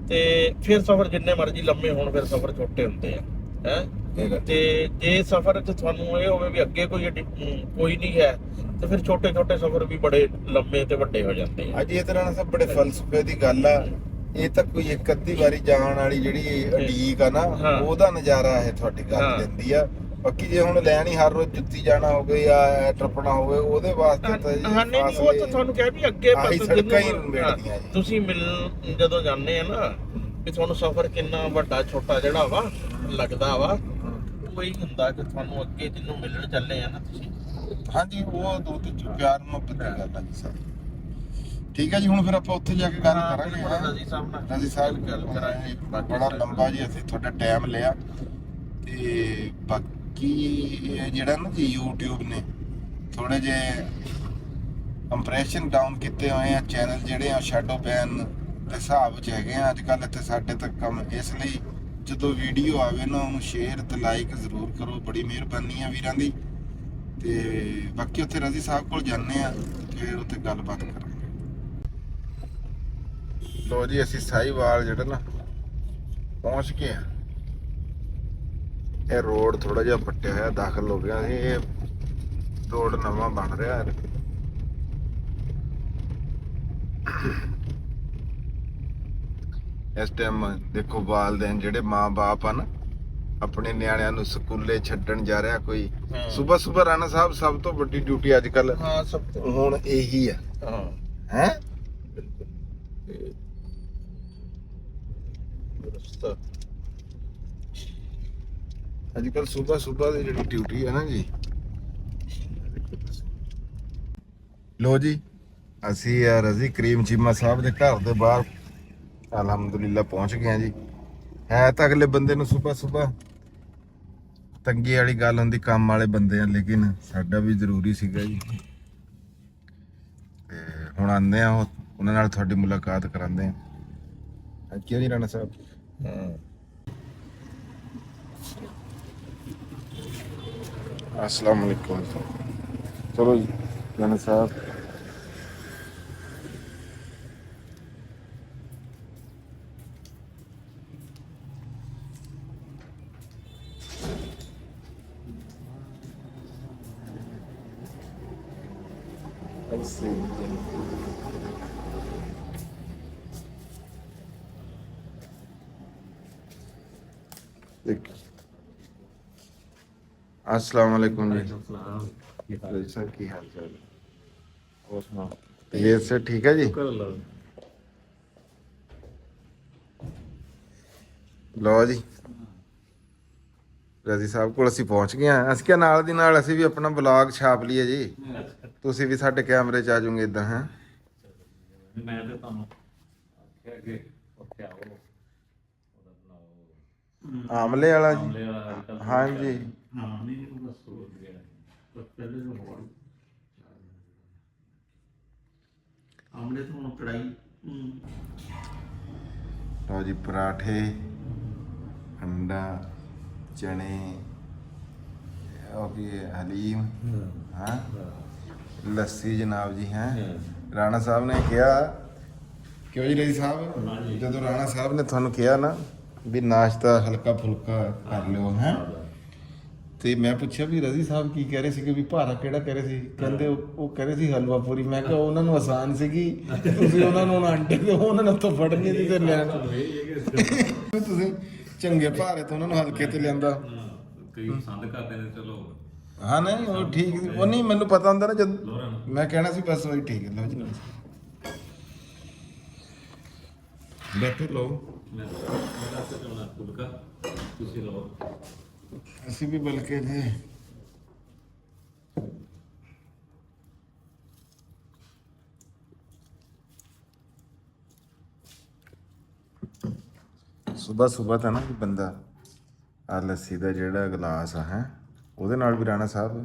ਤੇ ਫਿਰ ਸਫ਼ਰ ਜਿੰਨੇ ਮਰਜ਼ੀ ਲੰਮੇ ਹੋਣ ਫਿਰ ਸਫ਼ਰ ਛੋਟੇ ਹੁੰਦੇ ਆ ਹੈ। ਤੇ ਜੇ ਸਫ਼ਰ 'ਚ ਤੁਹਾਨੂੰ ਇਹ ਹੋਵੇ ਵੀ ਅੱਗੇ ਕੋਈ ਨਹੀਂ ਹੈ ਤੇ ਫਿਰ ਛੋਟੇ ਛੋਟੇ ਸਫ਼ਰ ਵੀ ਬੜੇ ਲੰਮੇ ਤੇ ਵੱਡੇ ਹੋ ਜਾਂਦੇ ਆ। ਅੱਜ ਇਹ ਤਰ੍ਹਾਂ ਸਭ ਬੜੇ ਫਲਸਫੇ ਦੀ ਗੱਲ ਆ। ਇਹ ਤਾਂ ਕੋਈ ਇੱਕ ਅੱਧੀ ਵਾਰੀ ਜਾਣ ਵਾਲੀ ਜਿਹੜੀ ਉਡੀਕ ਆ ਨਾ ਉਹਦਾ ਨਜ਼ਾਰਾ ਇਹ ਤੁਹਾਡੀ ਗੱਲ ਦਿੰਦੀ ਆ। ਬਾਕੀ ਜੇ ਹੁਣ ਲੈਣ ਹੀ ਹਰ ਰੋਜ਼ ਜੁੱਤੀ ਜਾਣਾ ਹੋਵੇ ਜਾਂ ਟੱਪਣਾ ਹੋਵੇ ਉਹਦੇ ਵਾਸਤੇ ਤਾਂ ਜੀ ਹਾਂ ਨਹੀਂ ਉਹ ਤਾਂ ਤੁਹਾਨੂੰ ਕਹਿ ਵੀ ਅੱਗੇ ਆਹੀ ਪਤਾ ਸੜਕਾਂ ਹੀ ਜਿਹਨੂੰ- ਮਿਲਦੀਆਂ ਜੀ। ਤੁਸੀਂ ਮਿਲ ਜਦੋਂ ਜਾਂਦੇ ਆ ਨਾ ਵੀ ਤੁਹਾਨੂੰ ਸਫ਼ਰ ਕਿੰਨਾ ਵੱਡਾ ਛੋਟਾ ਜਿਹੜਾ ਵਾ ਲੱਗਦਾ ਵਾ ਉਹ ਹੀ ਹੁੰਦਾ ਕਿ ਤੁਹਾਨੂੰ ਅੱਗੇ ਜਿਹਨੂੰ ਮਿਲਣ ਚੱਲੇ ਆ ਨਾ ਤੁਸੀਂ ਹਾਂਜੀ ਉਹ ਦੋ ਤੇ ਪਿਆਰ ਮੁਹੱਬਤ ਦੀ ਗੱਲ ਆ ਜੀ ਸਰ। ਠੀਕ ਹੈ ਜੀ, ਹੁਣ ਫਿਰ ਆਪਾਂ ਉੱਥੇ ਜਾ ਕੇ ਗੱਲ ਕਰਾਂਗੇ ਰਾਜੀ ਸਾਹਿਬ ਨਾਲ ਰਾਜੀ ਸਾਹਿਬ ਗੱਲ ਕਰਾਂਗੇ ਬੜਾ ਲੰਬਾ ਜੀ ਅਸੀਂ ਤੁਹਾਡਾ ਟਾਈਮ ਲਿਆ ਤੇ ਬਾਕੀ ਇਹ ਜਿਹੜਾ ਨਾ ਜੀ YouTube ਨੇ ਥੋੜੇ ਜੇ ਇੰਪ੍ਰੈਸ਼ਨ ਡਾਊਨ ਕੀਤੇ ਹੋਏ ਆ ਚੈਨਲ ਜਿਹੜੇ ਆ ਸ਼ੈਡੋ ਬੈਨ ਦੇ ਹਿਸਾਬ 'ਚ ਹੈਗੇ ਆ ਅੱਜ ਕੱਲ੍ਹ ਇੱਥੇ ਸਾਡੇ ਤੱਕ ਕੰਮ। ਇਸ ਲਈ ਜਦੋਂ ਵੀਡੀਓ ਆਵੇ ਨਾ ਉਹਨੂੰ ਸ਼ੇਅਰ ਤੇ ਲਾਈਕ ਜ਼ਰੂਰ ਕਰੋ, ਬੜੀ ਮਿਹਰਬਾਨੀ ਆ ਵੀਰਾਂ ਦੀ। ਤੇ ਬਾਕੀ ਉੱਥੇ ਰਾਜੀ ਸਾਹਿਬ ਕੋਲ ਜਾਂਦੇ ਆ ਫਿਰ ਉੱਥੇ ਗੱਲਬਾਤ ਕਰਾਂਗੇ। ਲੋ ਜੀ ਅਸੀਂ ਸਾਹੀਵਾਲ ਜਿਹੜਾ ਨਾ ਪਹੁੰਚ ਗਏ ਆ। ਇਹ ਰੋਡ ਥੋੜਾ ਜਿਹਾ ਪੱਟਿਆ ਹੋਇਆ ਦਾਖਲ ਹੋ ਗਿਆ ਸੀ। ਇਹ ਰੋਡ ਨਵਾਂ ਬਣ ਰਿਹਾ ਹੈ। ਇਸ ਟਾਈਮ ਦੇਖੋ ਵਾਲਦੈਨ ਜਿਹੜੇ ਮਾਂ-ਬਾਪ ਹਨ ਆਪਣੇ ਨਿਆਣਿਆਂ ਨੂੰ ਸਕੂਲੇ ਛੱਡਣ ਜਾ ਰਿਹਾ ਕੋਈ। ਸਵੇਰ ਸਵੇਰ ਰਾਣਾ ਸਾਹਿਬ ਸਭ ਤੋਂ ਵੱਡੀ ਡਿਊਟੀ ਅੱਜ ਕੱਲ ਹਾਂ ਸਭ ਤੋਂ ਹੁਣ ਇਹੀ ਆ ਹਾਂ ਹੈ। ਰਸਤਾ ਅੱਜ ਕੱਲ ਸਵੇਰ ਦੀ ਜਿਹੜੀ ਡਿਊਟੀ ਹੈ ਨਾ ਜੀ। ਲੋ ਜੀ ਅਸੀਂ ਰਜ਼ੀ ਕਰੀਮ ਚੀਮਾ ਸਾਹਿਬ ਦੇ ਘਰ ਦੇ ਬਾਹਰ ਅਲਹਮਦੁਲਿਲਾ ਪਹੁੰਚ ਗਏ ਹਾਂ ਜੀ। ਹੈ ਤਾਂ ਅਗਲੇ ਬੰਦੇ ਨੂੰ ਸਵੇਰ ਤੰਗੀ ਵਾਲੀ ਗੱਲ ਹੁੰਦੀ, ਕੰਮ ਵਾਲੇ ਬੰਦੇ ਆ, ਲੇਕਿਨ ਸਾਡਾ ਵੀ ਜ਼ਰੂਰੀ ਸੀਗਾ ਜੀ। ਤੇ ਹੁਣ ਆਉਂਦੇ ਆ ਉਹਨਾਂ ਨਾਲ ਤੁਹਾਡੀ ਮੁਲਾਕਾਤ ਕਰਾਉਂਦੇ ਆ। ਕਿਉਂ ਜੀ ਰਾਣਾ ਸਾਹਿਬ? ਹਾਂ अस्सलाम वालेकुम। चलो जी राना साहब अस्सलाम वालेकुम जी। सर की हाल चाल है? और सुनाओ। ये सर ठीक है जी। ਲਓ ਜੀ ਰਾਜੀ ਸਾਹਿਬ ਕੋਲ ਅਸੀਂ ਪਹੁੰਚ ਗਏ ਆ। ਅਸੀਂ ਕਿਹਾ ਨਾਲ ਦੀ ਨਾਲ ਅਸੀਂ ਵੀ ਆਪਣਾ ਬਲੌਗ ਛਾਪ ਲਈਏ ਜੀ। ਤੁਸੀਂ ਵੀ ਸਾਡੇ ਕੈਮਰੇ 'ਚ ਆ ਜਾਓਗੇ ਇਦਾਂ ਹੈ। ਮੈਂ ਤੇ ਤੁਹਾਨੂੰ ਆਖਿਆ ਕਿ ਉੱਥੇ ਆਓ ਉਹਦਾ ਬਣਾਓ ਆਮਲੇ ਵਾਲਾ ਜੀ। ਆਮਲੇ ਵਾਲਾ ਅੱਜ ਕੱਲ੍ਹ ਹਾਂਜੀ ਹਾਂ ਨਹੀਂ ਉਹ ਬਸ ਹੋ ਗਿਆ ਪਰ ਪਹਿਲੇ ਤੋਂ ਹੋਰ ਆਮਲੇ ਤੋਂ ਹੁਣ ਕੜਾਈ ਲਓ ਜੀ ਪਰਾਠੇ, ਅੰਡਾ, ਚਨੇ, ਉਹ ਕੀ ਹਲੀਮ, ਹਾਂ ਲੱਸੀ ਜਨਾਬ ਜੀ ਹੈ। ਰਾਣਾ ਸਾਹਿਬ ਨੇ ਕਿਹਾ ਕਿਉਂ ਜੀ ਰਾਜੀ ਸਾਹਿਬ, ਜਦੋਂ ਰਾਣਾ ਸਾਹਿਬ ਨੇ ਤੁਹਾਨੂੰ ਕਿਹਾ ਨਾ ਵੀ ਨਾਸ਼ਤਾ ਹਲਕਾ ਫੁਲਕਾ ਕਰ ਲਿਓ ਹੈ, ਤੇ ਮੈਂ ਪੁੱਛਿਆ ਵੀ ਰਾਜੀ ਸਾਹਿਬ ਕੀ ਕਹਿ ਰਹੇ ਸੀ ਕਿ ਵੀ ਭਾਰਾ ਕਿਹੜਾ ਕਹਿ ਰਹੇ ਸੀ? ਕਹਿੰਦੇ ਉਹ ਕਹਿ ਰਹੇ ਸੀ ਹਲਵਾ ਪੂਰੀ। ਮੈਂ ਕਿਹਾ ਉਹਨਾਂ ਨੂੰ ਆਸਾਨ ਸੀਗੀ, ਤੁਸੀਂ ਉਹਨਾਂ ਨੂੰ ਆਂਡੇ ਤੇ ਉਹਨਾਂ ਨੇ ਉੱਥੋਂ ਫੜਨੀ ਸੀ ਤੇ ਲੈਣ। ਤੁਸੀਂ ਚੰਗੇ ਭਾਰੇ ਤੋਂ ਉਹਨਾਂ ਨੂੰ ਹਲਕੇ ਤੇ ਲਿਆਂਦਾ। ਕਈ ਪਸੰਦ ਕਰਦੇ ਨੇ ਚਲੋ ਹਾਂ ਨਹੀਂ ਉਹ ਠੀਕ ਸੀ। ਉਹ ਨਹੀਂ ਮੈਨੂੰ ਪਤਾ ਹੁੰਦਾ ਨਾ ਜਦ ਮੈਂ ਕਹਿਣਾ ਸੀ ਬਸ ਉਹੀ ਠੀਕ ਹੈ। ਲਓ ਜੀ ਬੈਠੋ ਲਓ। ਮੇਰਾ ਤੇ ਚੋਣਾ ਫੁਲਕਾ ਤੁਸੀਂ ਲਓ। ਅਸੀਂ ਵੀ ਬਲਕੇ ਨੇ ਸਵੇਰ ਤਾਂ ਨਾ ਕਿ ਬੰਦਾ ਆ ਲੱਸੀ ਦਾ ਜਿਹੜਾ ਗਲਾਸ ਆ ਹੈ ਉਹਦੇ ਨਾਲ ਵੀ ਰਾਣਾ ਸਾਹਿਬ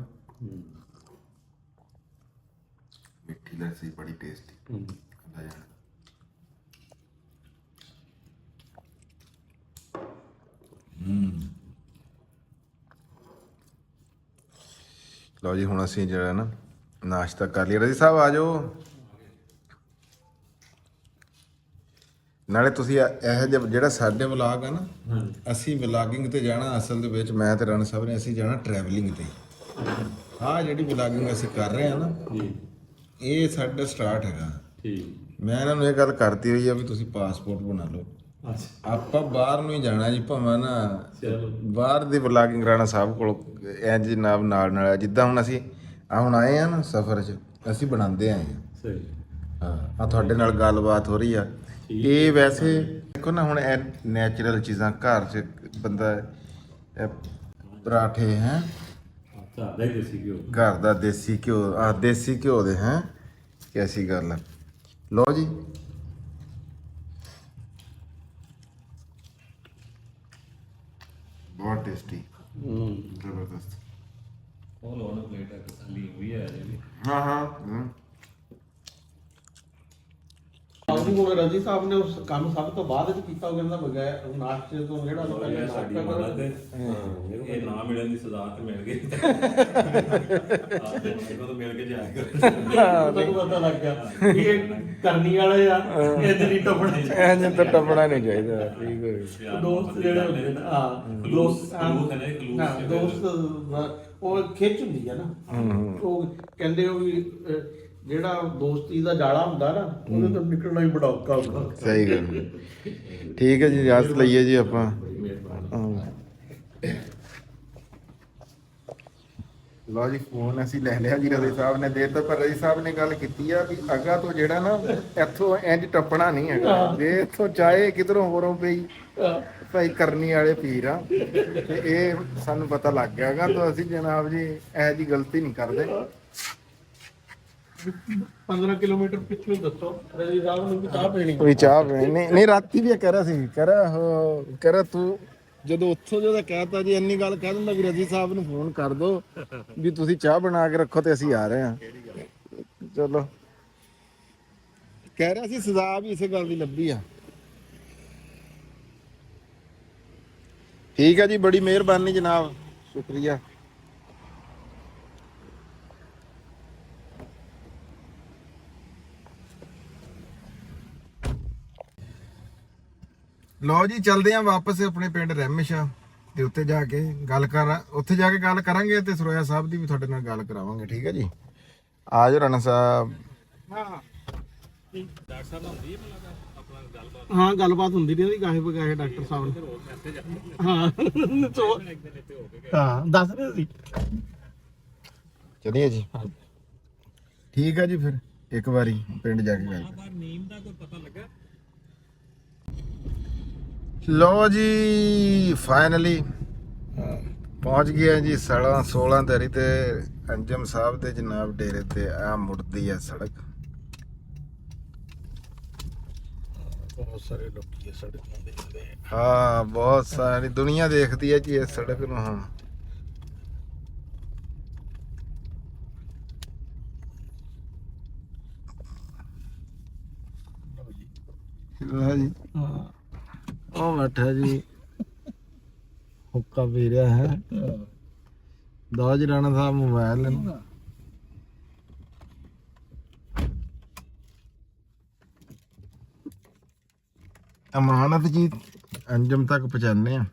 ਮਿੱਠੀ ਲੱਸੀ ਬੜੀ ਟੇਸਟੀ ਹੁੰਦਾ ਜਾਣਾ। ਲਓ ਜੀ ਹੁਣ ਅਸੀਂ ਜਿਹੜਾ ਨਾ ਨਾਸ਼ਤਾ ਕਰ ਲਿਆ। ਰਾਜੀ ਸਾਹਿਬ ਆ ਜਾਓ। ਨਾਲੇ ਤੁਸੀਂ ਇਹ ਜਿਹੜਾ ਸਾਡੇ ਵਲੌਗ ਆ ਨਾ ਅਸੀਂ ਵਲੌਗਿੰਗ ਤੇ ਜਾਣਾ। ਅਸਲ ਦੇ ਵਿੱਚ ਮੈਂ ਤੇ ਰਾਣਾ ਸਾਹਿਬ ਨੇ ਅਸੀਂ ਜਾਣਾ ਟਰੈਵਲਿੰਗ ਤੇ। ਆਹ ਜਿਹੜੀ ਵਲੌਗਿੰਗ ਅਸੀਂ ਕਰ ਰਹੇ ਆ ਨਾ ਇਹ ਸਾਡਾ ਸਟਾਰਟ ਹੈਗਾ। ਠੀਕ ਮੈਂ ਇਹਨਾਂ ਨੂੰ ਇਹ ਗੱਲ ਕਰਤੀ ਹੋਈ ਆ ਵੀ ਤੁਸੀਂ ਪਾਸਪੋਰਟ ਬਣਾ ਲਓ। ਅੱਛਾ ਆਪਾਂ ਬਾਹਰ ਨੂੰ ਹੀ ਜਾਣਾ ਜੀ ਭਾਵੇਂ ਨਾ ਚਲੋ ਬਾਹਰ ਦੀ ਵਲੌਗਿੰਗ ਰਾਣਾ ਸਾਹਿਬ ਕੋਲ ਇੰਜ ਜਨਾਬ ਨਾਲ ਆ। ਜਿੱਦਾਂ ਹੁਣ ਅਸੀਂ ਹੁਣ ਆਏ ਆ ਨਾ ਸਫ਼ਰ 'ਚ ਅਸੀਂ ਬਣਾਉਂਦੇ ਆਏ ਆ। ਸਹੀ ਹਾਂ ਆ ਤੁਹਾਡੇ ਨਾਲ ਗੱਲਬਾਤ ਹੋ ਰਹੀ ਆ। ਇਹ ਵੈਸੇ ਦੇਖੋ ਨਾ ਹੁਣ ਨੈਚੁਰਲ ਚੀਜ਼ਾਂ ਘਰ 'ਚ ਬੰਦਾ ਪਰਾਠੇ ਹੈ ਘਰ ਦਾ ਹੀ ਦੇਸੀ ਘਿਓ ਘਰ ਦਾ ਦੇਸੀ ਘਿਓ ਦੇਸੀ ਘਿਓ ਦੇ ਹੈ ਕੈਸੀ ਗੱਲ ਹੈ। ਲਓ ਜੀ ਬਹੁਤ ਟੇਸਟੀ ਜ਼ਬਰਦਸਤ। ਉਹ ਲੋਨ ਪਲੇਟ ਹੈ ਤਸਲੀ ਵੀ ਹੈ ਜੀ ਹਾਂ ਹਾਂ ਆਪਣੀ ਕੋਲ ਰਜੀ ਸਾਹਿਬ ਨੇ ਉਸ ਕੰਮ ਸਭ ਤੋਂ ਬਾਅਦ ਵਿੱਚ ਕੀਤਾ, ਉਹ ਕਹਿੰਦਾ ਬਗੈਰ ਨਾਸ਼ਤੇ ਤੋਂ ਜਿਹੜਾ ਇਹ ਸਾਡੀ ਮਦਦ ਹੈ ਇਹ ਨਾ ਮਿਲਣ ਦੀ ਸਜ਼ਾ ਤੇ ਮਿਲ ਗਈ ਆਹ ਦੇਖੋ ਤਾਂ ਮਿਲ ਕੇ ਜਾਇਆ ਕਰ ਮੈਨੂੰ ਪਤਾ ਲੱਗ ਗਿਆ ਇਹ ਕਰਨੀ ਵਾਲੇ ਆ ਇਹ ਨਹੀਂ ਟੱਪਣੇ ਐਂ ਤਾਂ ਟੱਪਣਾ ਨਹੀਂ ਚਾਹੀਦਾ। ਠੀਕ ਹੈ ਦੋਸਤ ਜਿਹੜੇ ਹੁੰਦੇ ਨੇ ਹਾਂ ਦੋਸਤ ਹਾਂ ਦੋਸਤ ਉਹ ਖਿੱਚ ਹੁੰਦੀ ਹੈ ਨਾ। ਉਹ ਕਹਿੰਦੇ ਉਹ ਵੀ ਜਿਹੜਾ ਦੋਸਤੀ ਦਾ ਜਾਲਾ ਹੁੰਦਾ ਨਾ ਉਹਦੇ ਤੋਂ ਨਿਕਲਣਾ ਹੀ ਬੜਾ ਔਖਾ ਹੁੰਦਾ। ਸਹੀ ਗੱਲ ਹੈ। ਠੀਕ ਹੈ ਜੀ ਇਜਾਜ਼ਤ ਲਈਏ ਜੀ ਆਪਾਂ। ਲਓ ਜੀ ਫੋਨ ਅਸੀਂ ਲੈ ਲਿਆ ਜੀ ਰਜ਼ੀ ਸਾਹਿਬ ਨੇ ਦੇ ਦਿੱਤਾ, ਪਰ ਰਜ਼ੀ ਸਾਹਿਬ ਨੇ ਗੱਲ ਕੀਤੀ ਆ ਵੀ ਅੱਗਾ ਤੋਂ ਜਿਹੜਾ ਨਾ ਇੱਥੋਂ ਇੰਜ ਟੱਪਣਾ ਨਹੀਂ ਹੈਗਾ। ਜੇ ਇੱਥੋਂ ਚਾਹੇ ਕਿਧਰੋਂ ਹੋਰੋਂ ਪਈ ਭਾਈ ਕਰਨੀ ਵਾਲੇ ਪੀਰ ਆ ਤੇ ਇਹ ਸਾਨੂੰ ਪਤਾ ਲੱਗ ਗਿਆਗਾ। ਤਾਂ ਅਸੀਂ ਜਨਾਬ ਜੀ ਇਹੋ ਜਿਹੀ ਗਲਤੀ ਨਹੀਂ ਕਰਦੇ। 15 ਕਿਲੋਮੀਟਰ ਪਿੱਛੋਂ ਹੀ ਦੱਸੋ ਰਜੀ ਸਾਹਿਬ ਨੂੰ ਵੀ ਚਾਹ ਪੀਣੀ ਕੋਈ ਚਾਹ ਪੀਣੀ ਨਹੀਂ ਨਹੀਂ ਰਾਤੀ ਵੀ ਕਹਿ ਰਿਹਾ ਸੀ ਕਹਿ ਰਿਹਾ ਤੂੰ ਜਦੋਂ ਉੱਥੋਂ ਜਦੋਂ ਕਹਿਤਾ ਜੀ ਇੰਨੀ ਗੱਲ ਕਹਿ ਦਿੰਦਾ ਵੀ ਰਜੀ ਸਾਹਿਬ ਨੂੰ ਫੋਨ ਕਰ ਦੋ ਵੀ ਤੁਸੀਂ ਚਾਹ ਬਣਾ ਕੇ ਰੱਖੋ ਤੇ ਅਸੀਂ ਆ ਰਹੇ ਹਾਂ। ਚਲੋ ਕਹਿ ਰਿਹਾ ਸੀ ਸਜ਼ਾ ਵੀ ਇਸੇ ਗੱਲ ਦੀ ਲੱਭੀ ਆ। ਠੀਕ ਹੈ ਜੀ ਬੜੀ ਮਿਹਰਬਾਨੀ ਜਨਾਬ ਸ਼ੁਕਰੀਆ। ਲਓ ਜੀ ਚੱਲਦੇ ਆਂ ਵਾਪਸ ਆਪਣੇ ਪਿੰਡ ਰਹਿਮਸ਼ਾ ਤੇ ਉੱਥੇ ਜਾ ਕੇ ਗੱਲ ਕਰਾਂਗੇ ਤੇ ਸਰੋਇਆ ਸਾਹਿਬ ਦੀ ਵੀ ਤੁਹਾਡੇ ਨਾਲ ਗੱਲ ਕਰਾਵਾਂਗੇ। ਠੀਕ ਹੈ ਜੀ ਆ ਜਾਓ ਰਾਣਾ ਸਾਹਿਬ। ਹਾਂ ਗੱਲਬਾਤ ਹੁੰਦੀ ਰਹਿੰਦੀ ਗਾਹੇ ਬਗਾਹੇ ਡਾਕਟਰ ਸਾਹਿਬ ਹਾਂ ਹਾਂ ਦੱਸ ਰਹੇ ਸੀ। ਚਲਿਏ ਜੀ ਠੀਕ ਹੈ ਜੀ ਫਿਰ ਇੱਕ ਵਾਰੀ ਪਿੰਡ ਜਾ ਕੇ ਗੱਲ ਨੀਮ ਦਾ ਕੋਈ ਪਤਾ ਲੱਗਾ ਲੋ ਜੀ ਫਾਈਨਲੀ ਪਹੁੰਚ ਗਿਆ ਜੀ 16 ਤਰੀ ਤੇ ਅੰਜਮ ਸਾਹਿਬ ਦੇ ਜਨਾਬ ਡੇਰੇ ਤੇ ਆ ਮੁੜਦੀ ਆ ਸੜਕ। ਬਹੁਤ ਸਾਰੇ ਲੋਕੀ ਇਸ ਸੜਕ ਨੂੰ ਦੇਖਦੇ ਆ। ਹਾਂ ਬਹੁਤ ਸਾਰੀ ਦੁਨੀਆ ਦੇਖਦੀ ਹੈ ਜੀ ਇਸ ਸੜਕ ਨੂੰ। ਹਾਂ ਲਓ ਜੀ ਉਹ ਬੈਠਾ ਜੀ ਹੁੱਕਾ ਪੀ ਰਿਹਾ ਹੈ। ਦੋ ਜੀ ਰਾਣਾ ਸਾਹਿਬ ਮੋਬਾਈਲ ਲੈਣਾ ਅਮਾਨਤ ਜੀ ਅੰਜਮ ਤੱਕ ਪਹੁੰਚਾਣੇ ਆ।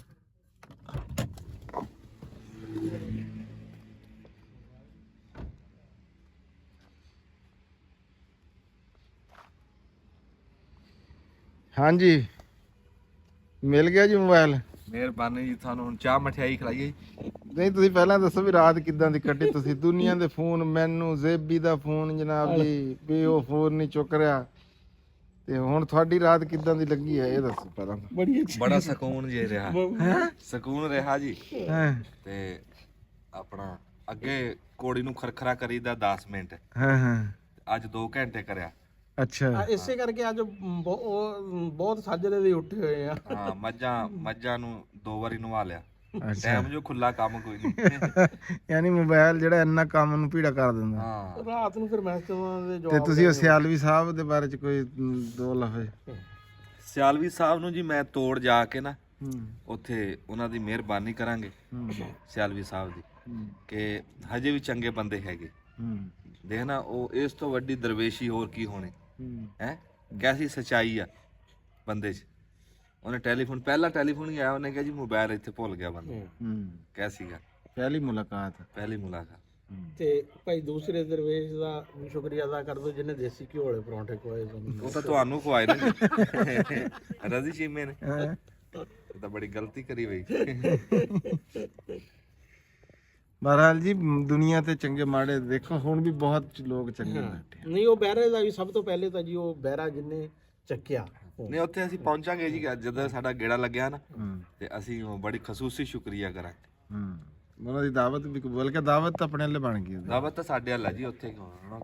ਹਾਂਜੀ ਮਿਲ ਗਿਆ ਜੀ ਮੋਬਾਈਲ। ਮਿਹਰਬਾਨੀ ਜੀ ਤੁਹਾਨੂੰ ਹੁਣ ਚਾਹ ਮਠਿਆਈ ਖਿਲਾਈਏ ਜੀ। ਨਹੀਂ ਤੁਸੀਂ ਪਹਿਲਾਂ ਦੱਸੋ ਵੀ ਰਾਤ ਕਿੱਦਾਂ ਦੀ ਕੱਟੀ ਤੁਸੀਂ। ਦੁਨੀਆ ਦੇ ਫੋਨ ਮੈਨੂੰ ਜ਼ੇਬੀ ਦਾ ਫੋਨ ਜਨਾਬ ਜੀ ਵੀ ਉਹ ਫੋਨ ਨਹੀਂ ਚੁੱਕ ਰਿਹਾ ਤੇ ਹੁਣ ਤੁਹਾਡੀ ਰਾਤ ਕਿੱਦਾਂ ਦੀ ਲੱਗੀ ਹੈ ਇਹ ਦੱਸੋ ਪਹਿਲਾਂ। ਬੜੀ ਅੱਛੀ ਬੜਾ ਸਕੂਨ ਜੇ ਰਿਹਾ ਸਕੂਨ ਰਿਹਾ ਜੀ। ਹਾਂ ਤੇ ਆਪਣਾ ਅੱਗੇ ਕੋੜੀ ਨੂੰ ਖਰਖਰਾ ਕਰੀਦਾ 10 ਮਿੰਟ ਹਾਂ ਹਾਂ ਅੱਜ 2 ਘੰਟੇ ਕਰਿਆ। ਅੱਛਾ ਇਸੇ ਕਰਕੇ ਅੱਜ ਬਹੁਤ ਸਾਜਰੇ ਦੇ ਉੱਠੇ ਹੋਏ ਆ। ਹਾਂ ਮੱਝਾਂ ਨੂੰ 2 ਵਾਰੀ ਨਵਾ ਲਿਆ। ਅੱਛਾ ਟਾਈਮ ਜੋ ਖੁੱਲਾ ਕੰਮ ਕੋਈ ਨਹੀਂ। ਯਾਨੀ ਮੋਬਾਈਲ ਜਿਹੜਾ ਇੰਨਾ ਕੰਮ ਨੂੰ ਭੀੜਾ ਕਰ ਦਿੰਦਾ। ਹਾਂ ਰਾਤ ਨੂੰ ਫਿਰ ਮੈਸੇਜਾਂ ਦੇ ਤੇ ਜਵਾਬ ਤੁਸੀਂ ਉਹ ਸਿਆਲਵੀ ਸਾਹਿਬ ਦੇ ਬਾਰੇ ਚ ਕੋਈ ਦੋ ਲਫ਼ਜ਼। ਸਿਆਲਵੀ ਸਾਹਿਬ ਨੂੰ ਜੀ ਮੈਂ ਤੋੜ ਜਾ ਕੇ ਨਾ ਹੂੰ ਉੱਥੇ ਉਹਨਾਂ ਦੀ ਮਿਹਰਬਾਨੀ ਕਰਾਂਗੇ ਸਿਆਲਵੀ ਸਾਹਿਬ ਦੀ ਕਿ ਹਜੇ ਵੀ ਚੰਗੇ ਬੰਦੇ ਹੈਗੇ। ਹੂੰ ਦੇਖ ਨਾ ਉਹ ਇਸ ਤੋਂ ਵੱਡੀ ਦਰਵੇਸ਼ੀ ਹੋਰ ਕੀ ਹੋਣੀ ਹੂੰ ਹੈ। ਕੈਸੀ ਸਚਾਈ ਆ ਬੰਦੇ 'ਚ। ਉਹਨੇ ਪਹਿਲਾ ਟੈਲੀਫੋਨ ਹੀ ਆਇਆ ਉਹਨੇ ਕਿਹਾ ਜੀ ਮੋਬਾਈਲ ਇੱਥੇ ਭੁੱਲ ਗਿਆ ਬੰਦਾ। ਹੂੰ ਕੈਸੀ ਗੱਲ ਪਹਿਲੀ ਮੁਲਾਕਾਤ। ਪਹਿਲੀ ਮੁਲਾਕਾਤ ਤੇ ਭਾਈ ਦੂਸਰੇ ਦਰਵੇਸ਼ ਦਾ ਵੀ ਸ਼ੁਕਰੀਆ ਅਦਾ ਕਰ ਦੋ ਜਿਹਨੇ ਦੇਸੀ ਘਿਓ ਵਾਲੇ ਪਰੌਂਠੇ ਖਵਾਏ ਸਾਨੂੰ। ਉਹ ਤਾਂ ਤੁਹਾਨੂੰ ਖਵਾਏ ਨੇ ਰਜ਼ੀ ਚੀਮੇ ਨੇ, ਇਹ ਤਾਂ ਬੜੀ ਗਲਤੀ ਕਰੀ ਬਈ। ਬਹਰਾਲ ਜੀ ਦੁਨੀਆ ਤੇ ਚੰਗੇ ਮਾੜੇ ਦੇਖੋ, ਹੁਣ ਵੀ ਬਹੁਤ ਲੋਕ ਚੰਗੇ ਬੈਠੇ ਨਹੀਂ ਉਹ ਬਹਿਰੇ ਦਾ ਵੀ ਸਭ ਤੋਂ ਪਹਿਲੇ ਤਾਂ ਜੀ ਉਹ ਬਹਿਰਾ ਜਿਹਨੇ ਚੱਕਿਆ ਨਹੀਂ ਉੱਥੇ ਅਸੀਂ ਪਹੁੰਚਾਂਗੇ ਜੀ, ਜਦੋਂ ਸਾਡਾ ਗੇੜਾ ਲੱਗਿਆ ਨਾ ਤੇ ਅਸੀਂ ਉਹ ਬੜੀ ਖਸੂਸੀ ਸ਼ੁਕਰੀਆ ਕਰਾਂਗੇ। ਉਹਨਾਂ ਦੀ ਦਾਵਤ ਵੀ ਬੋਲ ਕੇ ਦਾਵਤ ਤਾਂ ਆਪਣੇ ਲਈ ਬਣ ਗਈ। ਦਾਵਤ ਤਾਂ ਸਾਡੇ ਵੱਲ ਹੈ ਜੀ, ਉੱਥੇ ਖਾਣਾ।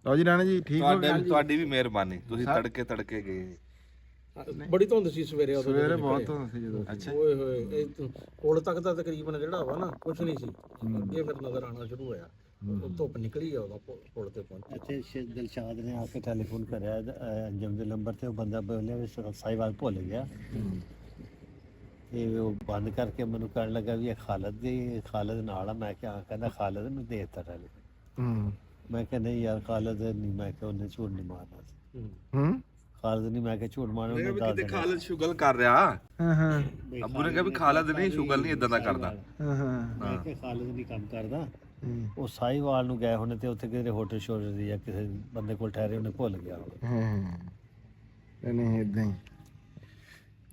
ਲਓ ਜੀ ਰਾਣਾ ਜੀ ਠੀਕ ਹੋ ਗਿਆ। ਤੁਹਾਡੀ ਵੀ ਮਿਹਰਬਾਨੀ, ਤੁਸੀਂ ਤੜਕੇ ਗਏ। ਬੜੀ ਧੁੰਦ ਸੀ ਸਵੇਰੇ ਉਦੋਂ ਸਵੇਰੇ ਬਹੁਤ ਧੁੰਦ ਸੀ ਜਦੋਂ। ਅੱਛਾ ਓਏ ਹੋਏ ਕੋਲ ਤੱਕ ਤਾਂ ਤਕਰੀਬਨ ਜਿਹੜਾ ਵਾ ਨਾ ਕੁਝ ਨਹੀਂ ਸੀ, ਅੱਗੇ ਫਿਰ ਨਜ਼ਰ ਆਉਣਾ ਸ਼ੁਰੂ ਹੋਇਆ। ਉਹ ਧੁੱਪ ਨਿਕਲੀ ਆ ਉਹਦਾ ਪੁਲ ਤੇ ਪਹੁੰਚੇ। ਇੱਥੇ ਦਿਲਸ਼ਾਦ ਨੇ ਆ ਕੇ ਟੈਲੀਫੋਨ ਕਰਿਆ ਅੰਜਮ ਦੇ ਨੰਬਰ ਤੇ, ਉਹ ਬੰਦਾ ਬੋਲਿਆ ਵੀ ਸਾਈਵਾਲ ਭੁੱਲ ਗਿਆ ਤੇ ਉਹ ਬੰਦ ਕਰਕੇ ਮੈਨੂੰ ਕਹਿਣ ਲੱਗਾ ਵੀ ਇਹ ਖਾਲਦ ਨਾਲ ਆ। ਮੈਂ ਕਿਹਾ ਕਹਿੰਦਾ ਖਾਲਦ ਨੂੰ ਦੇ ਦਿੱਤਾ ਟੈਲੀਫੋਨ। ਮੈਂ ਕਿਹਾ ਨਹੀਂ ਯਾਰ ਖਾਲਦ ਨਹੀਂ, ਮੈਂ ਕਿਹਾ ਉਹਨੇ ਝੂਠ ਨਹੀਂ ਮਾਰਨਾ ਸੀ। ਖਾਲਦ ਨਹੀਂ, ਮੈਂ ਕਿਹਾ ਝੂਠ ਮਾਰਨਾ ਉਹਨੇ ਦੱਸ ਕਿਤੇ ਦੇਣਾ। ਖਾਲਦ ਸ਼ੁਗਲ ਕਰ ਰਿਹਾ। ਹਾਂ ਅੱਬੂ ਨੇ ਕਿਹਾ ਵੀ ਖਾਲਦ ਨਹੀਂ, ਸ਼ੁਗਲ ਨਹੀਂ ਇਦਾਂ ਦਾ ਕਰਦਾ। ਮੈਂ ਕਿਹਾ ਖਾਲਦ ਨਹੀਂ ਕੰਮ ਕਰਦਾ। ਉਹ ਸਾਈਵਾਲ ਨੂੰ ਗਏ ਹੋਣੇ ਤੇ ਉੱਥੇ ਕਿਸੇ ਹੋਟਲ ਸ਼ੋਟਲ ਦੀ ਜਾਂ ਕਿਸੇ ਬੰਦੇ ਕੋਲ ਠਹਿਰੇ ਉਹਨੇ ਭੁੱਲ ਗਿਆ। ਨਹੀਂ ਇਦਾਂ ਹੀ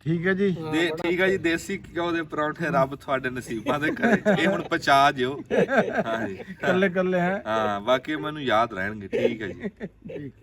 ਠੀਕ ਹੈ ਜੀ। ਠੀਕ ਹੈ ਜੀ, ਦੇਸੀ ਘਿਓ ਦੇ ਪਰੌਂਠੇ ਰੱਬ ਤੁਹਾਡੇ ਨਸੀਬਾਂ ਦੇ ਕਰੇ। ਇਹ ਹੁਣ ਪਚਾ ਜਿਓ। ਹਾਂ ਜੀ ਕੱਲੇ ਕੱਲੇ ਹੈ। ਹਾਂ ਬਾਕੀ ਮੈਨੂੰ ਯਾਦ ਰਹਿਣਗੇ। ਠੀਕ ਹੈ ਜੀ। ਠੀਕ